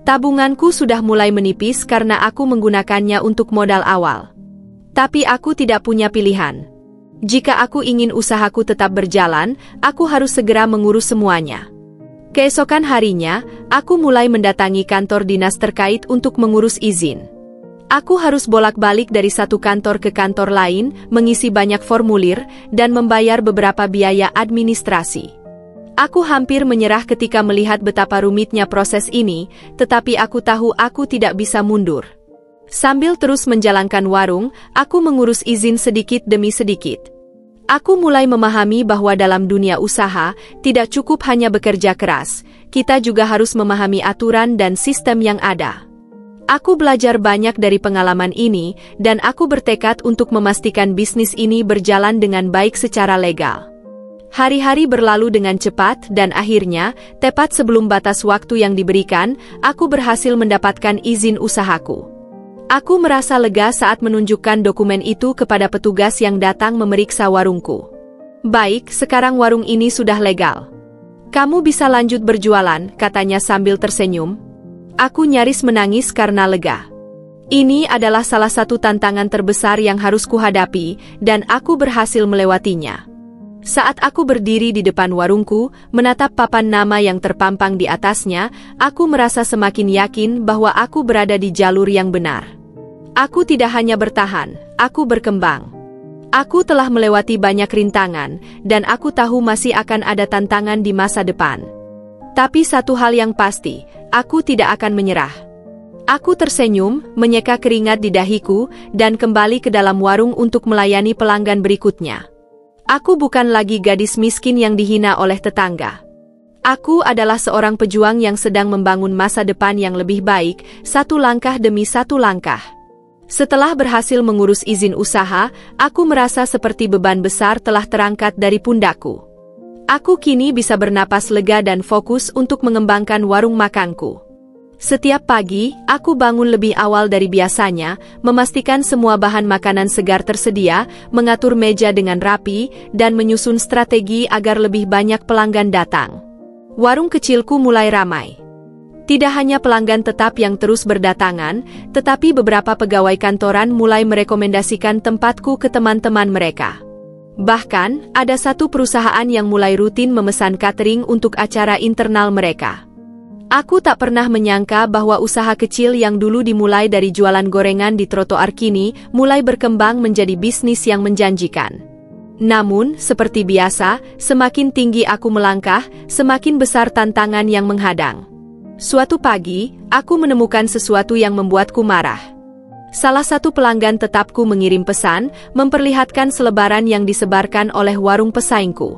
Tabunganku sudah mulai menipis karena aku menggunakannya untuk modal awal. Tapi aku tidak punya pilihan. Jika aku ingin usahaku tetap berjalan, aku harus segera mengurus semuanya. Keesokan harinya, aku mulai mendatangi kantor dinas terkait untuk mengurus izin. Aku harus bolak-balik dari satu kantor ke kantor lain, mengisi banyak formulir, dan membayar beberapa biaya administrasi. Aku hampir menyerah ketika melihat betapa rumitnya proses ini, tetapi aku tahu aku tidak bisa mundur. Sambil terus menjalankan warung, aku mengurus izin sedikit demi sedikit. Aku mulai memahami bahwa dalam dunia usaha, tidak cukup hanya bekerja keras, kita juga harus memahami aturan dan sistem yang ada. Aku belajar banyak dari pengalaman ini, dan aku bertekad untuk memastikan bisnis ini berjalan dengan baik secara legal. Hari-hari berlalu dengan cepat dan akhirnya, tepat sebelum batas waktu yang diberikan, aku berhasil mendapatkan izin usahaku. Aku merasa lega saat menunjukkan dokumen itu kepada petugas yang datang memeriksa warungku. Baik, sekarang warung ini sudah legal. Kamu bisa lanjut berjualan, katanya sambil tersenyum. Aku nyaris menangis karena lega. Ini adalah salah satu tantangan terbesar yang harus kuhadapi, dan aku berhasil melewatinya. Saat aku berdiri di depan warungku, menatap papan nama yang terpampang di atasnya, aku merasa semakin yakin bahwa aku berada di jalur yang benar. Aku tidak hanya bertahan, aku berkembang. Aku telah melewati banyak rintangan, dan aku tahu masih akan ada tantangan di masa depan. Tapi satu hal yang pasti, aku tidak akan menyerah. Aku tersenyum, menyeka keringat di dahiku, dan kembali ke dalam warung untuk melayani pelanggan berikutnya. Aku bukan lagi gadis miskin yang dihina oleh tetangga. Aku adalah seorang pejuang yang sedang membangun masa depan yang lebih baik, satu langkah demi satu langkah. Setelah berhasil mengurus izin usaha, aku merasa seperti beban besar telah terangkat dari pundakku. Aku kini bisa bernapas lega dan fokus untuk mengembangkan warung makanku. Setiap pagi, aku bangun lebih awal dari biasanya, memastikan semua bahan makanan segar tersedia, mengatur meja dengan rapi, dan menyusun strategi agar lebih banyak pelanggan datang. Warung kecilku mulai ramai. Tidak hanya pelanggan tetap yang terus berdatangan, tetapi beberapa pegawai kantoran mulai merekomendasikan tempatku ke teman-teman mereka. Bahkan, ada satu perusahaan yang mulai rutin memesan catering untuk acara internal mereka. Aku tak pernah menyangka bahwa usaha kecil yang dulu dimulai dari jualan gorengan di trotoar kini mulai berkembang menjadi bisnis yang menjanjikan. Namun, seperti biasa, semakin tinggi aku melangkah, semakin besar tantangan yang menghadang. Suatu pagi, aku menemukan sesuatu yang membuatku marah. Salah satu pelanggan tetapku mengirim pesan, memperlihatkan selebaran yang disebarkan oleh warung pesaingku.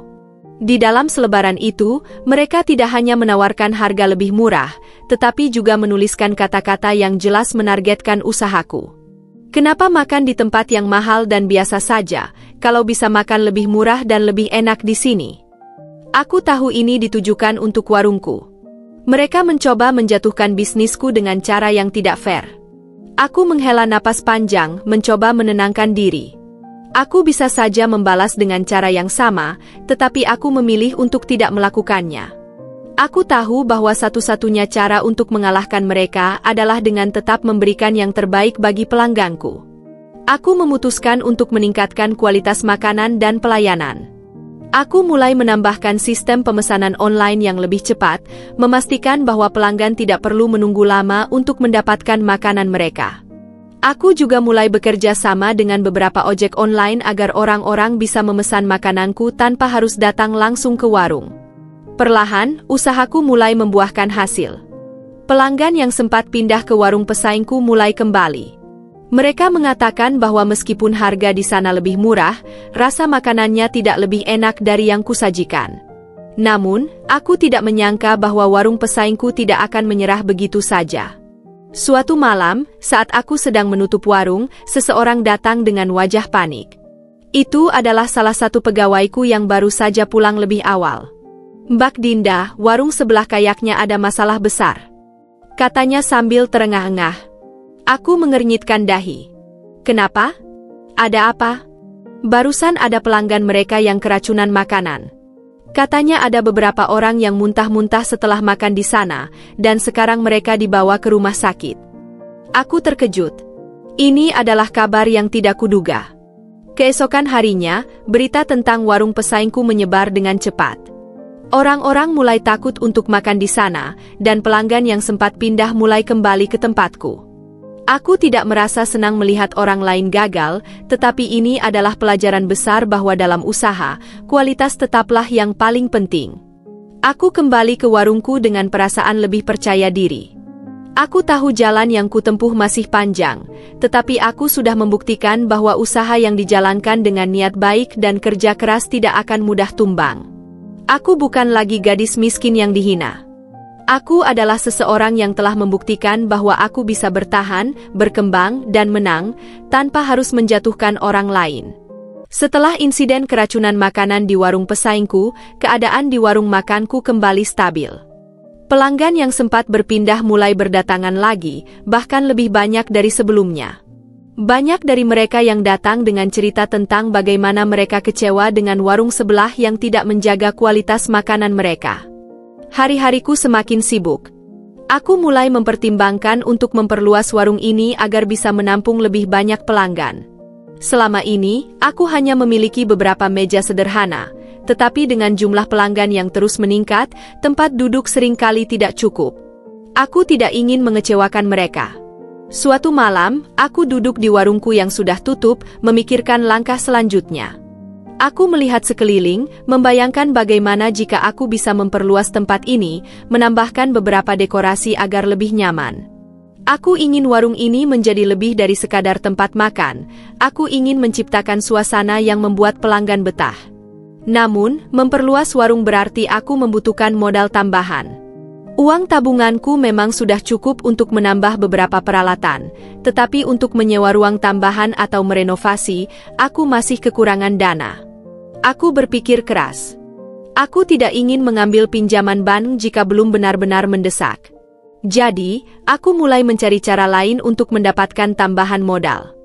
Di dalam selebaran itu, mereka tidak hanya menawarkan harga lebih murah, tetapi juga menuliskan kata-kata yang jelas menargetkan usahaku. Kenapa makan di tempat yang mahal dan biasa saja, kalau bisa makan lebih murah dan lebih enak di sini? Aku tahu ini ditujukan untuk warungku. Mereka mencoba menjatuhkan bisnisku dengan cara yang tidak fair. Aku menghela napas panjang, mencoba menenangkan diri. Aku bisa saja membalas dengan cara yang sama, tetapi aku memilih untuk tidak melakukannya. Aku tahu bahwa satu-satunya cara untuk mengalahkan mereka adalah dengan tetap memberikan yang terbaik bagi pelangganku. Aku memutuskan untuk meningkatkan kualitas makanan dan pelayanan. Aku mulai menambahkan sistem pemesanan online yang lebih cepat, memastikan bahwa pelanggan tidak perlu menunggu lama untuk mendapatkan makanan mereka. Aku juga mulai bekerja sama dengan beberapa ojek online agar orang-orang bisa memesan makananku tanpa harus datang langsung ke warung. Perlahan, usahaku mulai membuahkan hasil. Pelanggan yang sempat pindah ke warung pesaingku mulai kembali. Mereka mengatakan bahwa meskipun harga di sana lebih murah, rasa makanannya tidak lebih enak dari yang kusajikan. Namun, aku tidak menyangka bahwa warung pesaingku tidak akan menyerah begitu saja. Suatu malam, saat aku sedang menutup warung, seseorang datang dengan wajah panik. Itu adalah salah satu pegawaiku yang baru saja pulang lebih awal. "Mbak Dinda, warung sebelah kayaknya ada masalah besar," katanya sambil terengah-engah. Aku mengernyitkan dahi. "Kenapa? Ada apa?" "Barusan ada pelanggan mereka yang keracunan makanan. Katanya ada beberapa orang yang muntah-muntah setelah makan di sana, dan sekarang mereka dibawa ke rumah sakit." Aku terkejut. Ini adalah kabar yang tidak kuduga. Keesokan harinya, berita tentang warung pesaingku menyebar dengan cepat. Orang-orang mulai takut untuk makan di sana, dan pelanggan yang sempat pindah mulai kembali ke tempatku. Aku tidak merasa senang melihat orang lain gagal, tetapi ini adalah pelajaran besar bahwa dalam usaha, kualitas tetaplah yang paling penting. Aku kembali ke warungku dengan perasaan lebih percaya diri. Aku tahu jalan yang kutempuh masih panjang, tetapi aku sudah membuktikan bahwa usaha yang dijalankan dengan niat baik dan kerja keras tidak akan mudah tumbang. Aku bukan lagi gadis miskin yang dihina. Aku adalah seseorang yang telah membuktikan bahwa aku bisa bertahan, berkembang, dan menang, tanpa harus menjatuhkan orang lain. Setelah insiden keracunan makanan di warung pesaingku, keadaan di warung makanku kembali stabil. Pelanggan yang sempat berpindah mulai berdatangan lagi, bahkan lebih banyak dari sebelumnya. Banyak dari mereka yang datang dengan cerita tentang bagaimana mereka kecewa dengan warung sebelah yang tidak menjaga kualitas makanan mereka. Hari-hariku semakin sibuk. Aku mulai mempertimbangkan untuk memperluas warung ini agar bisa menampung lebih banyak pelanggan. Selama ini, aku hanya memiliki beberapa meja sederhana, tetapi dengan jumlah pelanggan yang terus meningkat, tempat duduk seringkali tidak cukup. Aku tidak ingin mengecewakan mereka. Suatu malam, aku duduk di warungku yang sudah tutup, memikirkan langkah selanjutnya. Aku melihat sekeliling, membayangkan bagaimana jika aku bisa memperluas tempat ini, menambahkan beberapa dekorasi agar lebih nyaman. Aku ingin warung ini menjadi lebih dari sekadar tempat makan. Aku ingin menciptakan suasana yang membuat pelanggan betah. Namun, memperluas warung berarti aku membutuhkan modal tambahan. Uang tabunganku memang sudah cukup untuk menambah beberapa peralatan, tetapi untuk menyewa ruang tambahan atau merenovasi, aku masih kekurangan dana. Aku berpikir keras. Aku tidak ingin mengambil pinjaman bank jika belum benar-benar mendesak. Jadi, aku mulai mencari cara lain untuk mendapatkan tambahan modal.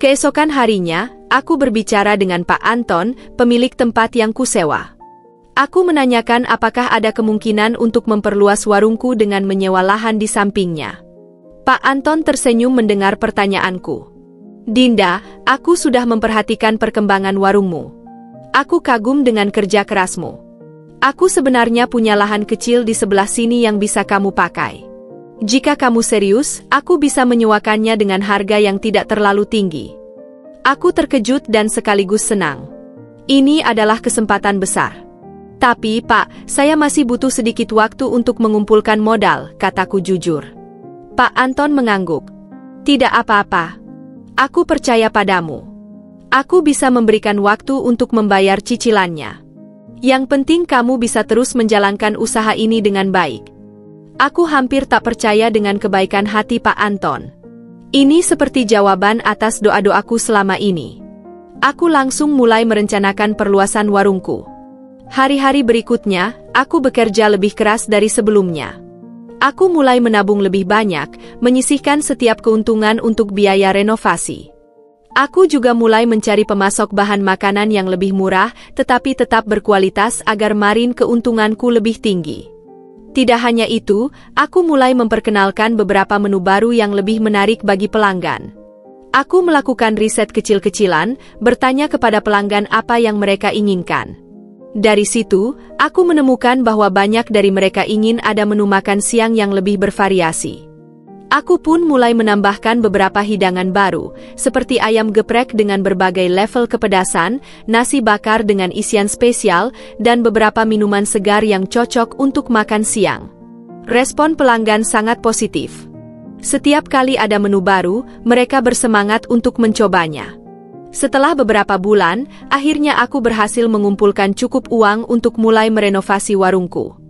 Keesokan harinya, aku berbicara dengan Pak Anton, pemilik tempat yang kusewa. Aku menanyakan apakah ada kemungkinan untuk memperluas warungku dengan menyewa lahan di sampingnya. Pak Anton tersenyum mendengar pertanyaanku. Dinda, aku sudah memperhatikan perkembangan warungmu. Aku kagum dengan kerja kerasmu. Aku sebenarnya punya lahan kecil di sebelah sini yang bisa kamu pakai. Jika kamu serius, aku bisa menyewakannya dengan harga yang tidak terlalu tinggi. Aku terkejut dan sekaligus senang. Ini adalah kesempatan besar. Tapi, Pak, saya masih butuh sedikit waktu untuk mengumpulkan modal, kataku jujur. Pak Anton mengangguk. Tidak apa-apa. Aku percaya padamu. Aku bisa memberikan waktu untuk membayar cicilannya. Yang penting kamu bisa terus menjalankan usaha ini dengan baik. Aku hampir tak percaya dengan kebaikan hati Pak Anton. Ini seperti jawaban atas doa-doaku selama ini. Aku langsung mulai merencanakan perluasan warungku. Hari-hari berikutnya, aku bekerja lebih keras dari sebelumnya. Aku mulai menabung lebih banyak, menyisihkan setiap keuntungan untuk biaya renovasi. Aku juga mulai mencari pemasok bahan makanan yang lebih murah, tetapi tetap berkualitas agar margin keuntunganku lebih tinggi. Tidak hanya itu, aku mulai memperkenalkan beberapa menu baru yang lebih menarik bagi pelanggan. Aku melakukan riset kecil-kecilan, bertanya kepada pelanggan apa yang mereka inginkan. Dari situ, aku menemukan bahwa banyak dari mereka ingin ada menu makan siang yang lebih bervariasi. Aku pun mulai menambahkan beberapa hidangan baru, seperti ayam geprek dengan berbagai level kepedasan, nasi bakar dengan isian spesial, dan beberapa minuman segar yang cocok untuk makan siang. Respon pelanggan sangat positif. Setiap kali ada menu baru, mereka bersemangat untuk mencobanya. Setelah beberapa bulan, akhirnya aku berhasil mengumpulkan cukup uang untuk mulai merenovasi warungku.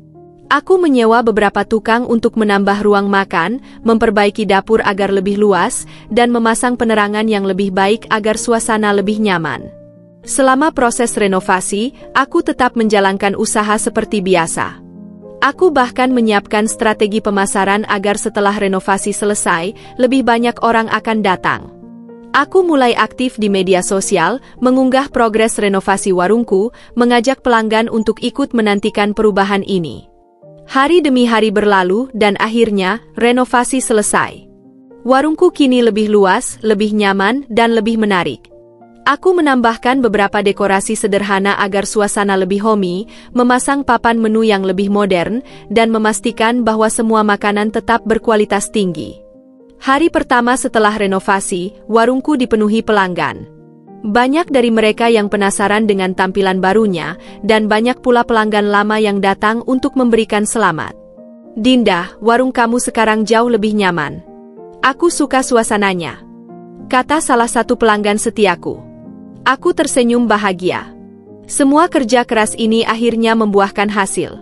Aku menyewa beberapa tukang untuk menambah ruang makan, memperbaiki dapur agar lebih luas, dan memasang penerangan yang lebih baik agar suasana lebih nyaman. Selama proses renovasi, aku tetap menjalankan usaha seperti biasa. Aku bahkan menyiapkan strategi pemasaran agar setelah renovasi selesai, lebih banyak orang akan datang. Aku mulai aktif di media sosial, mengunggah progres renovasi warungku, mengajak pelanggan untuk ikut menantikan perubahan ini. Hari demi hari berlalu dan akhirnya renovasi selesai. Warungku kini lebih luas, lebih nyaman, dan lebih menarik. Aku menambahkan beberapa dekorasi sederhana agar suasana lebih homey, memasang papan menu yang lebih modern, dan memastikan bahwa semua makanan tetap berkualitas tinggi. Hari pertama setelah renovasi, warungku dipenuhi pelanggan. Banyak dari mereka yang penasaran dengan tampilan barunya, dan banyak pula pelanggan lama yang datang untuk memberikan selamat. "Dinda, warung kamu sekarang jauh lebih nyaman. Aku suka suasananya," kata salah satu pelanggan setiaku. Aku tersenyum bahagia. Semua kerja keras ini akhirnya membuahkan hasil.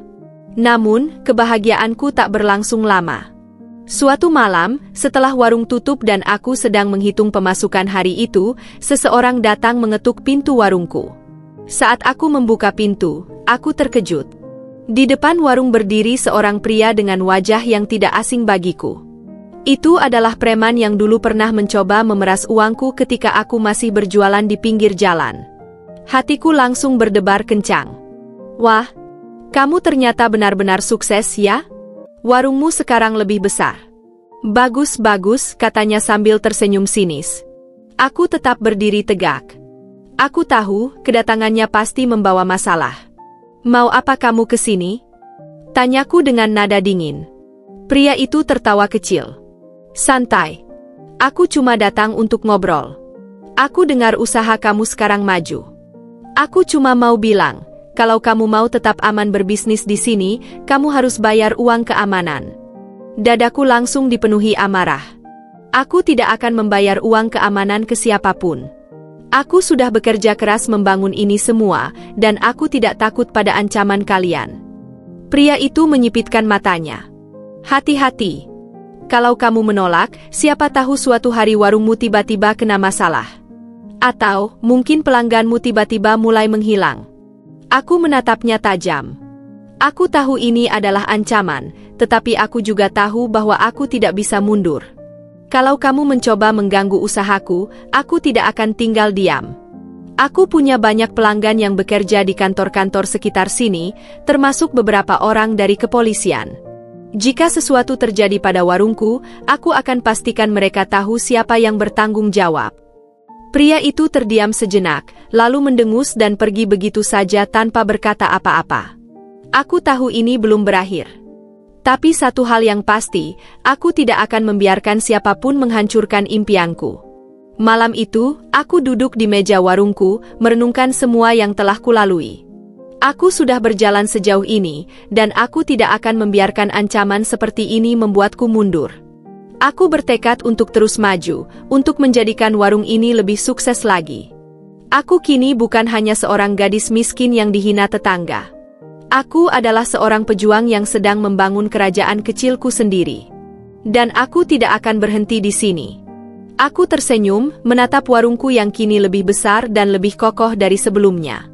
Namun, kebahagiaanku tak berlangsung lama. Suatu malam, setelah warung tutup dan aku sedang menghitung pemasukan hari itu, seseorang datang mengetuk pintu warungku. Saat aku membuka pintu, aku terkejut. Di depan warung berdiri seorang pria dengan wajah yang tidak asing bagiku. Itu adalah preman yang dulu pernah mencoba memeras uangku ketika aku masih berjualan di pinggir jalan. Hatiku langsung berdebar kencang. "Wah, kamu ternyata benar-benar sukses ya? Warungmu sekarang lebih besar." "Bagus-bagus," katanya sambil tersenyum sinis. Aku tetap berdiri tegak. Aku tahu kedatangannya pasti membawa masalah. "Mau apa kamu ke sini?" tanyaku dengan nada dingin. Pria itu tertawa kecil. "Santai. Aku cuma datang untuk ngobrol. Aku dengar usaha kamu sekarang maju. Aku cuma mau bilang, kalau kamu mau tetap aman berbisnis di sini, kamu harus bayar uang keamanan." Dadaku langsung dipenuhi amarah. Aku tidak akan membayar uang keamanan ke siapapun. Aku sudah bekerja keras membangun ini semua, dan aku tidak takut pada ancaman kalian. Pria itu menyipitkan matanya. "Hati-hati. Kalau kamu menolak, siapa tahu suatu hari warungmu tiba-tiba kena masalah. Atau, mungkin pelangganmu tiba-tiba mulai menghilang." Aku menatapnya tajam. Aku tahu ini adalah ancaman, tetapi aku juga tahu bahwa aku tidak bisa mundur. Kalau kamu mencoba mengganggu usahaku, aku tidak akan tinggal diam. Aku punya banyak pelanggan yang bekerja di kantor-kantor sekitar sini, termasuk beberapa orang dari kepolisian. Jika sesuatu terjadi pada warungku, aku akan pastikan mereka tahu siapa yang bertanggung jawab. Pria itu terdiam sejenak, lalu mendengus dan pergi begitu saja tanpa berkata apa-apa. Aku tahu ini belum berakhir. Tapi satu hal yang pasti, aku tidak akan membiarkan siapapun menghancurkan impianku. Malam itu, aku duduk di meja warungku, merenungkan semua yang telah kulalui. Aku sudah berjalan sejauh ini, dan aku tidak akan membiarkan ancaman seperti ini membuatku mundur. Aku bertekad untuk terus maju, untuk menjadikan warung ini lebih sukses lagi. Aku kini bukan hanya seorang gadis miskin yang dihina tetangga. Aku adalah seorang pejuang yang sedang membangun kerajaan kecilku sendiri. Dan aku tidak akan berhenti di sini. Aku tersenyum, menatap warungku yang kini lebih besar dan lebih kokoh dari sebelumnya.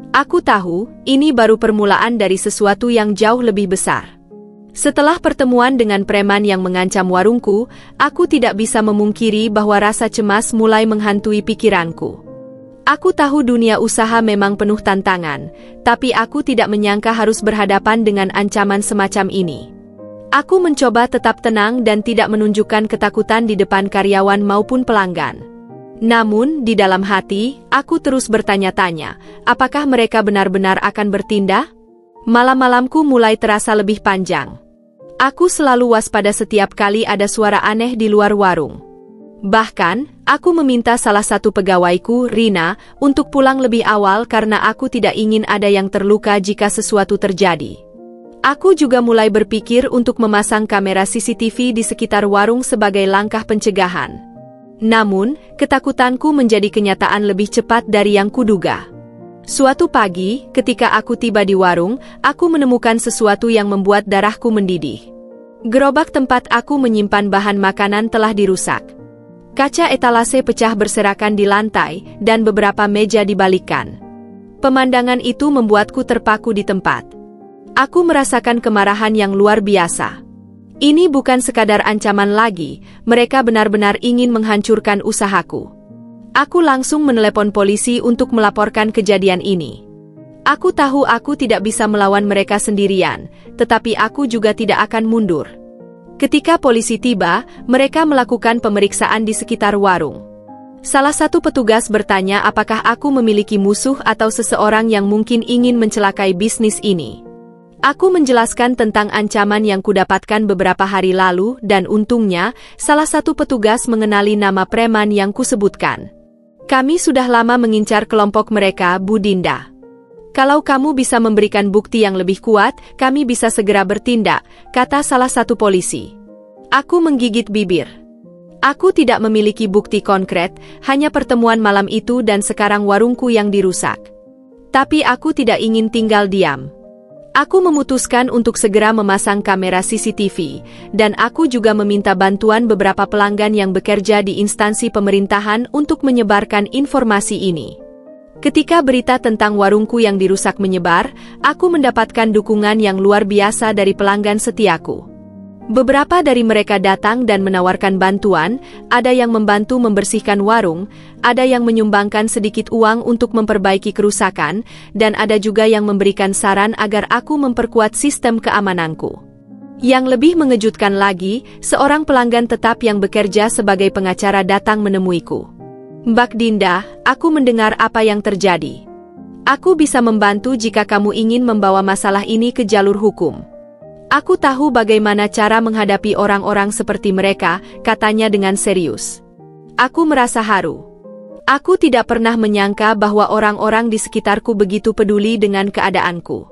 Aku tahu, ini baru permulaan dari sesuatu yang jauh lebih besar. Setelah pertemuan dengan preman yang mengancam warungku, aku tidak bisa memungkiri bahwa rasa cemas mulai menghantui pikiranku. Aku tahu dunia usaha memang penuh tantangan, tapi aku tidak menyangka harus berhadapan dengan ancaman semacam ini. Aku mencoba tetap tenang dan tidak menunjukkan ketakutan di depan karyawan maupun pelanggan. Namun, di dalam hati, aku terus bertanya-tanya, apakah mereka benar-benar akan bertindak? Malam-malamku mulai terasa lebih panjang. Aku selalu waspada setiap kali ada suara aneh di luar warung. Bahkan, aku meminta salah satu pegawaiku, Rina, untuk pulang lebih awal karena aku tidak ingin ada yang terluka jika sesuatu terjadi. Aku juga mulai berpikir untuk memasang kamera CCTV di sekitar warung sebagai langkah pencegahan. Namun, ketakutanku menjadi kenyataan lebih cepat dari yang kuduga. Suatu pagi, ketika aku tiba di warung, aku menemukan sesuatu yang membuat darahku mendidih. Gerobak tempat aku menyimpan bahan makanan telah dirusak. Kaca etalase pecah berserakan di lantai, dan beberapa meja dibalikkan. Pemandangan itu membuatku terpaku di tempat. Aku merasakan kemarahan yang luar biasa. Ini bukan sekadar ancaman lagi, mereka benar-benar ingin menghancurkan usahaku. Aku langsung menelepon polisi untuk melaporkan kejadian ini. Aku tahu aku tidak bisa melawan mereka sendirian, tetapi aku juga tidak akan mundur. Ketika polisi tiba, mereka melakukan pemeriksaan di sekitar warung. Salah satu petugas bertanya apakah aku memiliki musuh atau seseorang yang mungkin ingin mencelakai bisnis ini. Aku menjelaskan tentang ancaman yang kudapatkan beberapa hari lalu dan untungnya, salah satu petugas mengenali nama preman yang kusebutkan. Kami sudah lama mengincar kelompok mereka, Bu Dinda. Kalau kamu bisa memberikan bukti yang lebih kuat, kami bisa segera bertindak, kata salah satu polisi. Aku menggigit bibir. Aku tidak memiliki bukti konkret, hanya pertemuan malam itu dan sekarang warungku yang dirusak. Tapi aku tidak ingin tinggal diam. Aku memutuskan untuk segera memasang kamera CCTV, dan aku juga meminta bantuan beberapa pelanggan yang bekerja di instansi pemerintahan untuk menyebarkan informasi ini. Ketika berita tentang warungku yang dirusak menyebar, aku mendapatkan dukungan yang luar biasa dari pelanggan setiaku. Beberapa dari mereka datang dan menawarkan bantuan, ada yang membantu membersihkan warung, ada yang menyumbangkan sedikit uang untuk memperbaiki kerusakan, dan ada juga yang memberikan saran agar aku memperkuat sistem keamananku. Yang lebih mengejutkan lagi, seorang pelanggan tetap yang bekerja sebagai pengacara datang menemuiku. Mbak Dinda, aku mendengar apa yang terjadi. Aku bisa membantu jika kamu ingin membawa masalah ini ke jalur hukum. Aku tahu bagaimana cara menghadapi orang-orang seperti mereka, katanya dengan serius. Aku merasa haru. Aku tidak pernah menyangka bahwa orang-orang di sekitarku begitu peduli dengan keadaanku.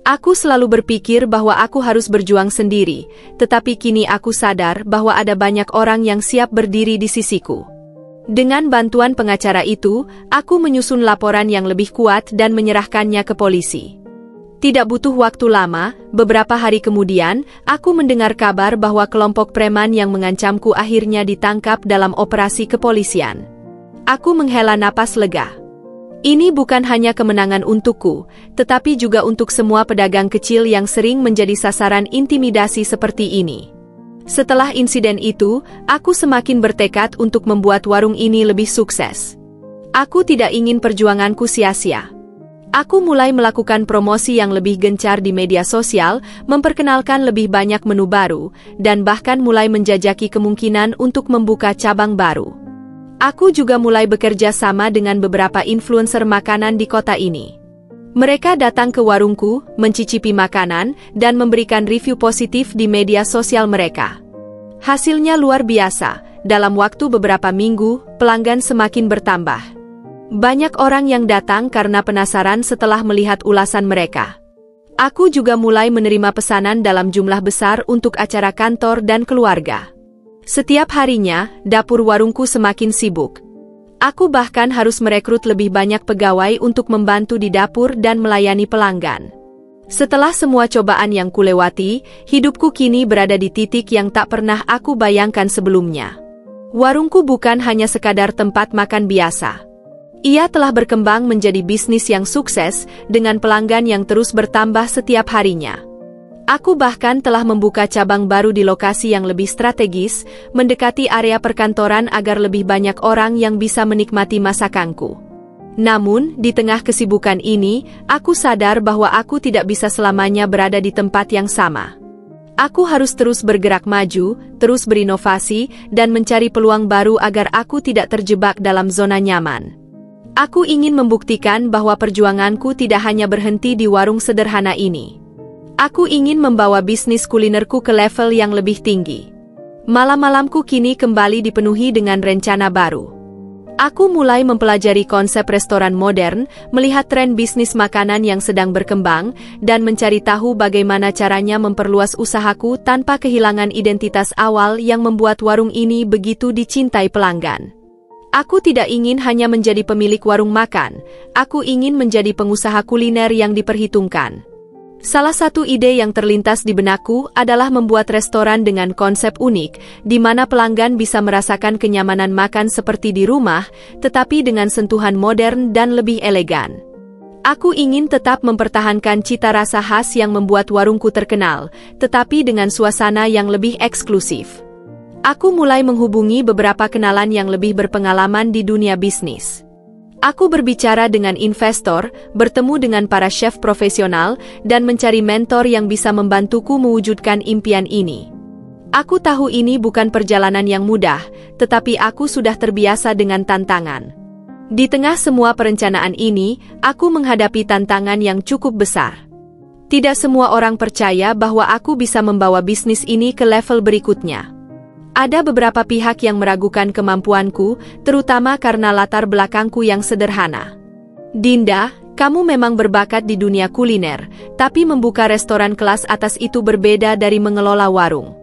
Aku selalu berpikir bahwa aku harus berjuang sendiri, tetapi kini aku sadar bahwa ada banyak orang yang siap berdiri di sisiku. Dengan bantuan pengacara itu, aku menyusun laporan yang lebih kuat dan menyerahkannya ke polisi. Tidak butuh waktu lama, beberapa hari kemudian, aku mendengar kabar bahwa kelompok preman yang mengancamku akhirnya ditangkap dalam operasi kepolisian. Aku menghela napas lega. Ini bukan hanya kemenangan untukku, tetapi juga untuk semua pedagang kecil yang sering menjadi sasaran intimidasi seperti ini. Setelah insiden itu, aku semakin bertekad untuk membuat warung ini lebih sukses. Aku tidak ingin perjuanganku sia-sia. Aku mulai melakukan promosi yang lebih gencar di media sosial, memperkenalkan lebih banyak menu baru, dan bahkan mulai menjajaki kemungkinan untuk membuka cabang baru. Aku juga mulai bekerja sama dengan beberapa influencer makanan di kota ini. Mereka datang ke warungku, mencicipi makanan, dan memberikan review positif di media sosial mereka. Hasilnya luar biasa, dalam waktu beberapa minggu, pelanggan semakin bertambah. Banyak orang yang datang karena penasaran setelah melihat ulasan mereka. Aku juga mulai menerima pesanan dalam jumlah besar untuk acara kantor dan keluarga. Setiap harinya, dapur warungku semakin sibuk. Aku bahkan harus merekrut lebih banyak pegawai untuk membantu di dapur dan melayani pelanggan. Setelah semua cobaan yang kulewati, hidupku kini berada di titik yang tak pernah aku bayangkan sebelumnya. Warungku bukan hanya sekadar tempat makan biasa. Ia telah berkembang menjadi bisnis yang sukses, dengan pelanggan yang terus bertambah setiap harinya. Aku bahkan telah membuka cabang baru di lokasi yang lebih strategis, mendekati area perkantoran agar lebih banyak orang yang bisa menikmati masakanku. Namun, di tengah kesibukan ini, aku sadar bahwa aku tidak bisa selamanya berada di tempat yang sama. Aku harus terus bergerak maju, terus berinovasi, dan mencari peluang baru agar aku tidak terjebak dalam zona nyaman. Aku ingin membuktikan bahwa perjuanganku tidak hanya berhenti di warung sederhana ini. Aku ingin membawa bisnis kulinerku ke level yang lebih tinggi. Malam-malamku kini kembali dipenuhi dengan rencana baru. Aku mulai mempelajari konsep restoran modern, melihat tren bisnis makanan yang sedang berkembang, dan mencari tahu bagaimana caranya memperluas usahaku tanpa kehilangan identitas awal yang membuat warung ini begitu dicintai pelanggan. Aku tidak ingin hanya menjadi pemilik warung makan, aku ingin menjadi pengusaha kuliner yang diperhitungkan. Salah satu ide yang terlintas di benakku adalah membuat restoran dengan konsep unik, di mana pelanggan bisa merasakan kenyamanan makan seperti di rumah, tetapi dengan sentuhan modern dan lebih elegan. Aku ingin tetap mempertahankan cita rasa khas yang membuat warungku terkenal, tetapi dengan suasana yang lebih eksklusif. Aku mulai menghubungi beberapa kenalan yang lebih berpengalaman di dunia bisnis. Aku berbicara dengan investor, bertemu dengan para chef profesional, dan mencari mentor yang bisa membantuku mewujudkan impian ini. Aku tahu ini bukan perjalanan yang mudah, tetapi aku sudah terbiasa dengan tantangan. Di tengah semua perencanaan ini, aku menghadapi tantangan yang cukup besar. Tidak semua orang percaya bahwa aku bisa membawa bisnis ini ke level berikutnya. Ada beberapa pihak yang meragukan kemampuanku, terutama karena latar belakangku yang sederhana. Dinda, kamu memang berbakat di dunia kuliner, tapi membuka restoran kelas atas itu berbeda dari mengelola warung.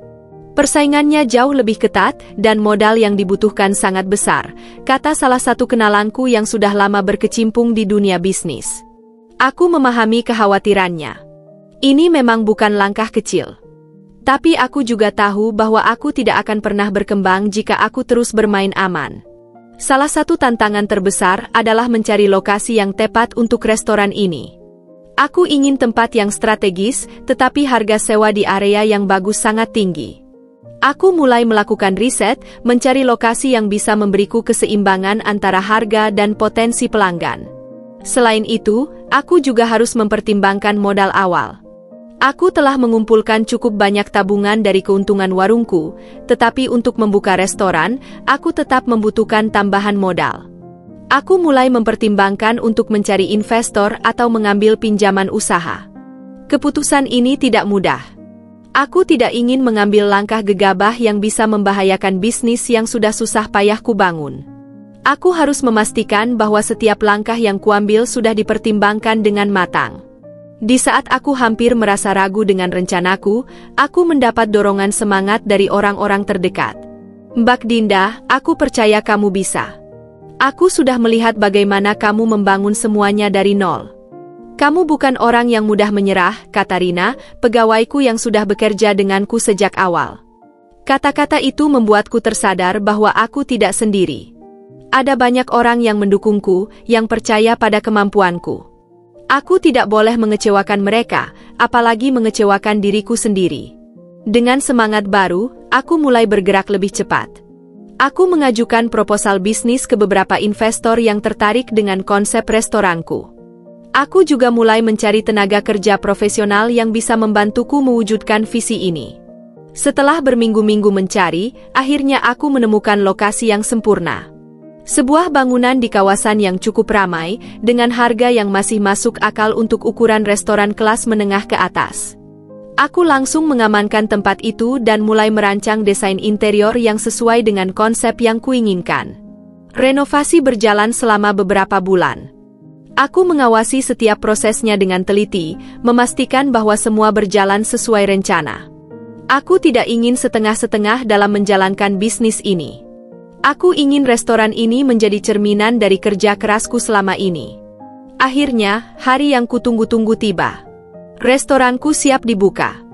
Persaingannya jauh lebih ketat, dan modal yang dibutuhkan sangat besar, kata salah satu kenalanku yang sudah lama berkecimpung di dunia bisnis. Aku memahami kekhawatirannya. Ini memang bukan langkah kecil. Tapi aku juga tahu bahwa aku tidak akan pernah berkembang jika aku terus bermain aman. Salah satu tantangan terbesar adalah mencari lokasi yang tepat untuk restoran ini. Aku ingin tempat yang strategis, tetapi harga sewa di area yang bagus sangat tinggi. Aku mulai melakukan riset, mencari lokasi yang bisa memberiku keseimbangan antara harga dan potensi pelanggan. Selain itu, aku juga harus mempertimbangkan modal awal. Aku telah mengumpulkan cukup banyak tabungan dari keuntungan warungku, tetapi untuk membuka restoran, aku tetap membutuhkan tambahan modal. Aku mulai mempertimbangkan untuk mencari investor atau mengambil pinjaman usaha. Keputusan ini tidak mudah. Aku tidak ingin mengambil langkah gegabah yang bisa membahayakan bisnis yang sudah susah payah kubangun. Aku harus memastikan bahwa setiap langkah yang kuambil sudah dipertimbangkan dengan matang. Di saat aku hampir merasa ragu dengan rencanaku, aku mendapat dorongan semangat dari orang-orang terdekat. Mbak Dinda, aku percaya kamu bisa. Aku sudah melihat bagaimana kamu membangun semuanya dari nol. Kamu bukan orang yang mudah menyerah, kata Rina, pegawaiku yang sudah bekerja denganku sejak awal. Kata-kata itu membuatku tersadar bahwa aku tidak sendiri. Ada banyak orang yang mendukungku, yang percaya pada kemampuanku. Aku tidak boleh mengecewakan mereka, apalagi mengecewakan diriku sendiri. Dengan semangat baru, aku mulai bergerak lebih cepat. Aku mengajukan proposal bisnis ke beberapa investor yang tertarik dengan konsep restoranku. Aku juga mulai mencari tenaga kerja profesional yang bisa membantuku mewujudkan visi ini. Setelah berminggu-minggu mencari, akhirnya aku menemukan lokasi yang sempurna. Sebuah bangunan di kawasan yang cukup ramai, dengan harga yang masih masuk akal untuk ukuran restoran kelas menengah ke atas. Aku langsung mengamankan tempat itu dan mulai merancang desain interior yang sesuai dengan konsep yang kuinginkan. Renovasi berjalan selama beberapa bulan. Aku mengawasi setiap prosesnya dengan teliti, memastikan bahwa semua berjalan sesuai rencana. Aku tidak ingin setengah-setengah dalam menjalankan bisnis ini. Aku ingin restoran ini menjadi cerminan dari kerja kerasku selama ini. Akhirnya, hari yang kutunggu-tunggu tiba. Restoranku siap dibuka.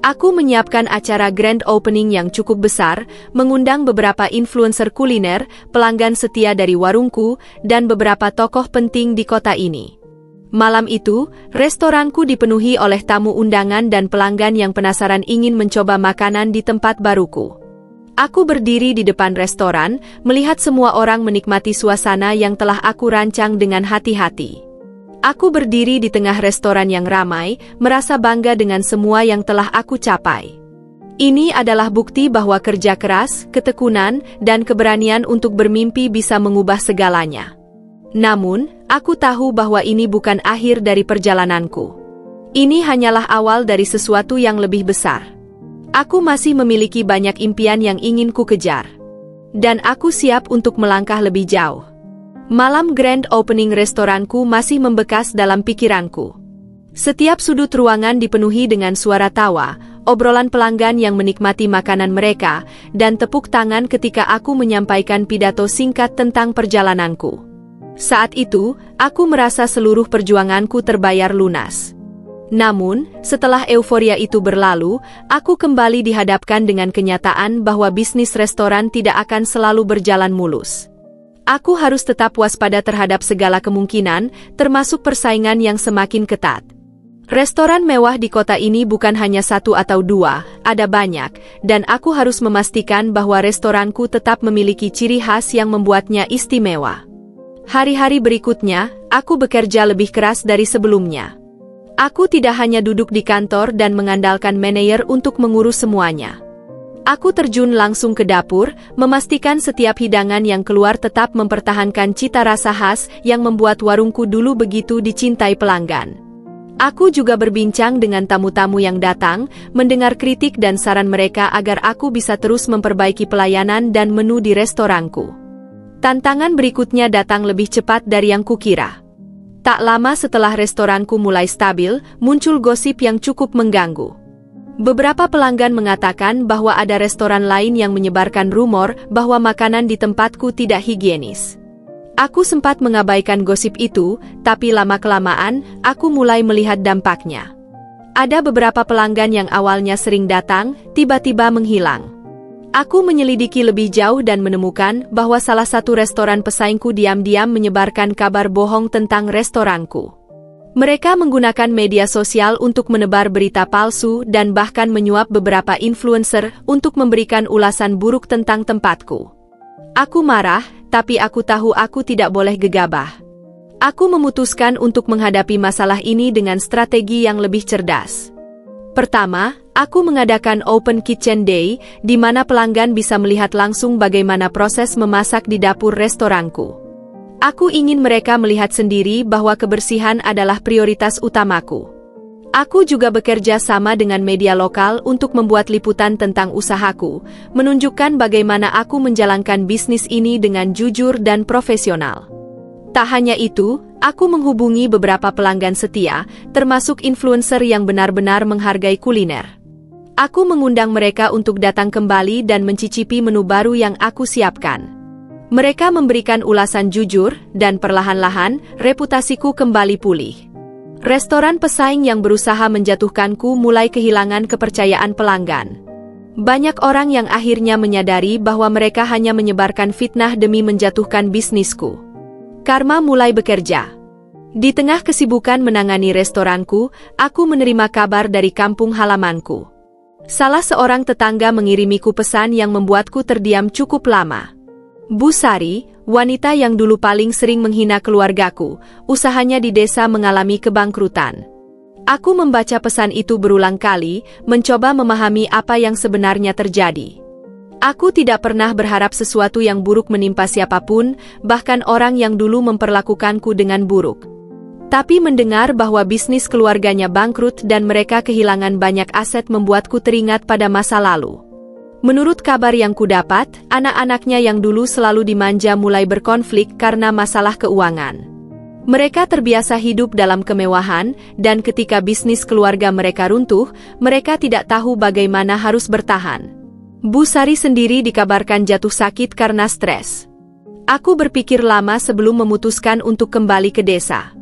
Aku menyiapkan acara grand opening yang cukup besar, mengundang beberapa influencer kuliner, pelanggan setia dari warungku, dan beberapa tokoh penting di kota ini. Malam itu, restoranku dipenuhi oleh tamu undangan dan pelanggan yang penasaran ingin mencoba makanan di tempat baruku. Aku berdiri di depan restoran, melihat semua orang menikmati suasana yang telah aku rancang dengan hati-hati. Aku berdiri di tengah restoran yang ramai, merasa bangga dengan semua yang telah aku capai. Ini adalah bukti bahwa kerja keras, ketekunan, dan keberanian untuk bermimpi bisa mengubah segalanya. Namun, aku tahu bahwa ini bukan akhir dari perjalananku. Ini hanyalah awal dari sesuatu yang lebih besar. Aku masih memiliki banyak impian yang ingin ku kejar. Dan aku siap untuk melangkah lebih jauh. Malam grand opening restoranku masih membekas dalam pikiranku. Setiap sudut ruangan dipenuhi dengan suara tawa, obrolan pelanggan yang menikmati makanan mereka, dan tepuk tangan ketika aku menyampaikan pidato singkat tentang perjalananku. Saat itu, aku merasa seluruh perjuanganku terbayar lunas. Namun, setelah euforia itu berlalu, aku kembali dihadapkan dengan kenyataan bahwa bisnis restoran tidak akan selalu berjalan mulus. Aku harus tetap waspada terhadap segala kemungkinan, termasuk persaingan yang semakin ketat. Restoran mewah di kota ini bukan hanya satu atau dua, ada banyak, dan aku harus memastikan bahwa restoranku tetap memiliki ciri khas yang membuatnya istimewa. Hari-hari berikutnya, aku bekerja lebih keras dari sebelumnya. Aku tidak hanya duduk di kantor dan mengandalkan manajer untuk mengurus semuanya. Aku terjun langsung ke dapur, memastikan setiap hidangan yang keluar tetap mempertahankan cita rasa khas yang membuat warungku dulu begitu dicintai pelanggan. Aku juga berbincang dengan tamu-tamu yang datang, mendengar kritik dan saran mereka agar aku bisa terus memperbaiki pelayanan dan menu di restoranku. Tantangan berikutnya datang lebih cepat dari yang kukira. Tak lama setelah restoranku mulai stabil, muncul gosip yang cukup mengganggu. Beberapa pelanggan mengatakan bahwa ada restoran lain yang menyebarkan rumor bahwa makanan di tempatku tidak higienis. Aku sempat mengabaikan gosip itu, tapi lama-kelamaan, aku mulai melihat dampaknya. Ada beberapa pelanggan yang awalnya sering datang, tiba-tiba menghilang. Aku menyelidiki lebih jauh dan menemukan bahwa salah satu restoran pesaingku diam-diam menyebarkan kabar bohong tentang restoranku. Mereka menggunakan media sosial untuk menebar berita palsu dan bahkan menyuap beberapa influencer untuk memberikan ulasan buruk tentang tempatku. Aku marah, tapi aku tahu aku tidak boleh gegabah. Aku memutuskan untuk menghadapi masalah ini dengan strategi yang lebih cerdas. Pertama, aku mengadakan Open Kitchen Day, di mana pelanggan bisa melihat langsung bagaimana proses memasak di dapur restoranku. Aku ingin mereka melihat sendiri bahwa kebersihan adalah prioritas utamaku. Aku juga bekerja sama dengan media lokal untuk membuat liputan tentang usahaku, menunjukkan bagaimana aku menjalankan bisnis ini dengan jujur dan profesional. Tak hanya itu, aku menghubungi beberapa pelanggan setia, termasuk influencer yang benar-benar menghargai kuliner. Aku mengundang mereka untuk datang kembali dan mencicipi menu baru yang aku siapkan. Mereka memberikan ulasan jujur, dan perlahan-lahan, reputasiku kembali pulih. Restoran pesaing yang berusaha menjatuhkanku mulai kehilangan kepercayaan pelanggan. Banyak orang yang akhirnya menyadari bahwa mereka hanya menyebarkan fitnah demi menjatuhkan bisnisku. Karma mulai bekerja. Di tengah kesibukan menangani restoranku, aku menerima kabar dari kampung halamanku. Salah seorang tetangga mengirimiku pesan yang membuatku terdiam cukup lama. Bu Sari, wanita yang dulu paling sering menghina keluargaku, usahanya di desa mengalami kebangkrutan. Aku membaca pesan itu berulang kali, mencoba memahami apa yang sebenarnya terjadi. Aku tidak pernah berharap sesuatu yang buruk menimpa siapapun, bahkan orang yang dulu memperlakukanku dengan buruk. Tapi mendengar bahwa bisnis keluarganya bangkrut dan mereka kehilangan banyak aset membuatku teringat pada masa lalu. Menurut kabar yang kudapat, anak-anaknya yang dulu selalu dimanja mulai berkonflik karena masalah keuangan. Mereka terbiasa hidup dalam kemewahan, dan ketika bisnis keluarga mereka runtuh, mereka tidak tahu bagaimana harus bertahan. Bu Sari sendiri dikabarkan jatuh sakit karena stres. Aku berpikir lama sebelum memutuskan untuk kembali ke desa.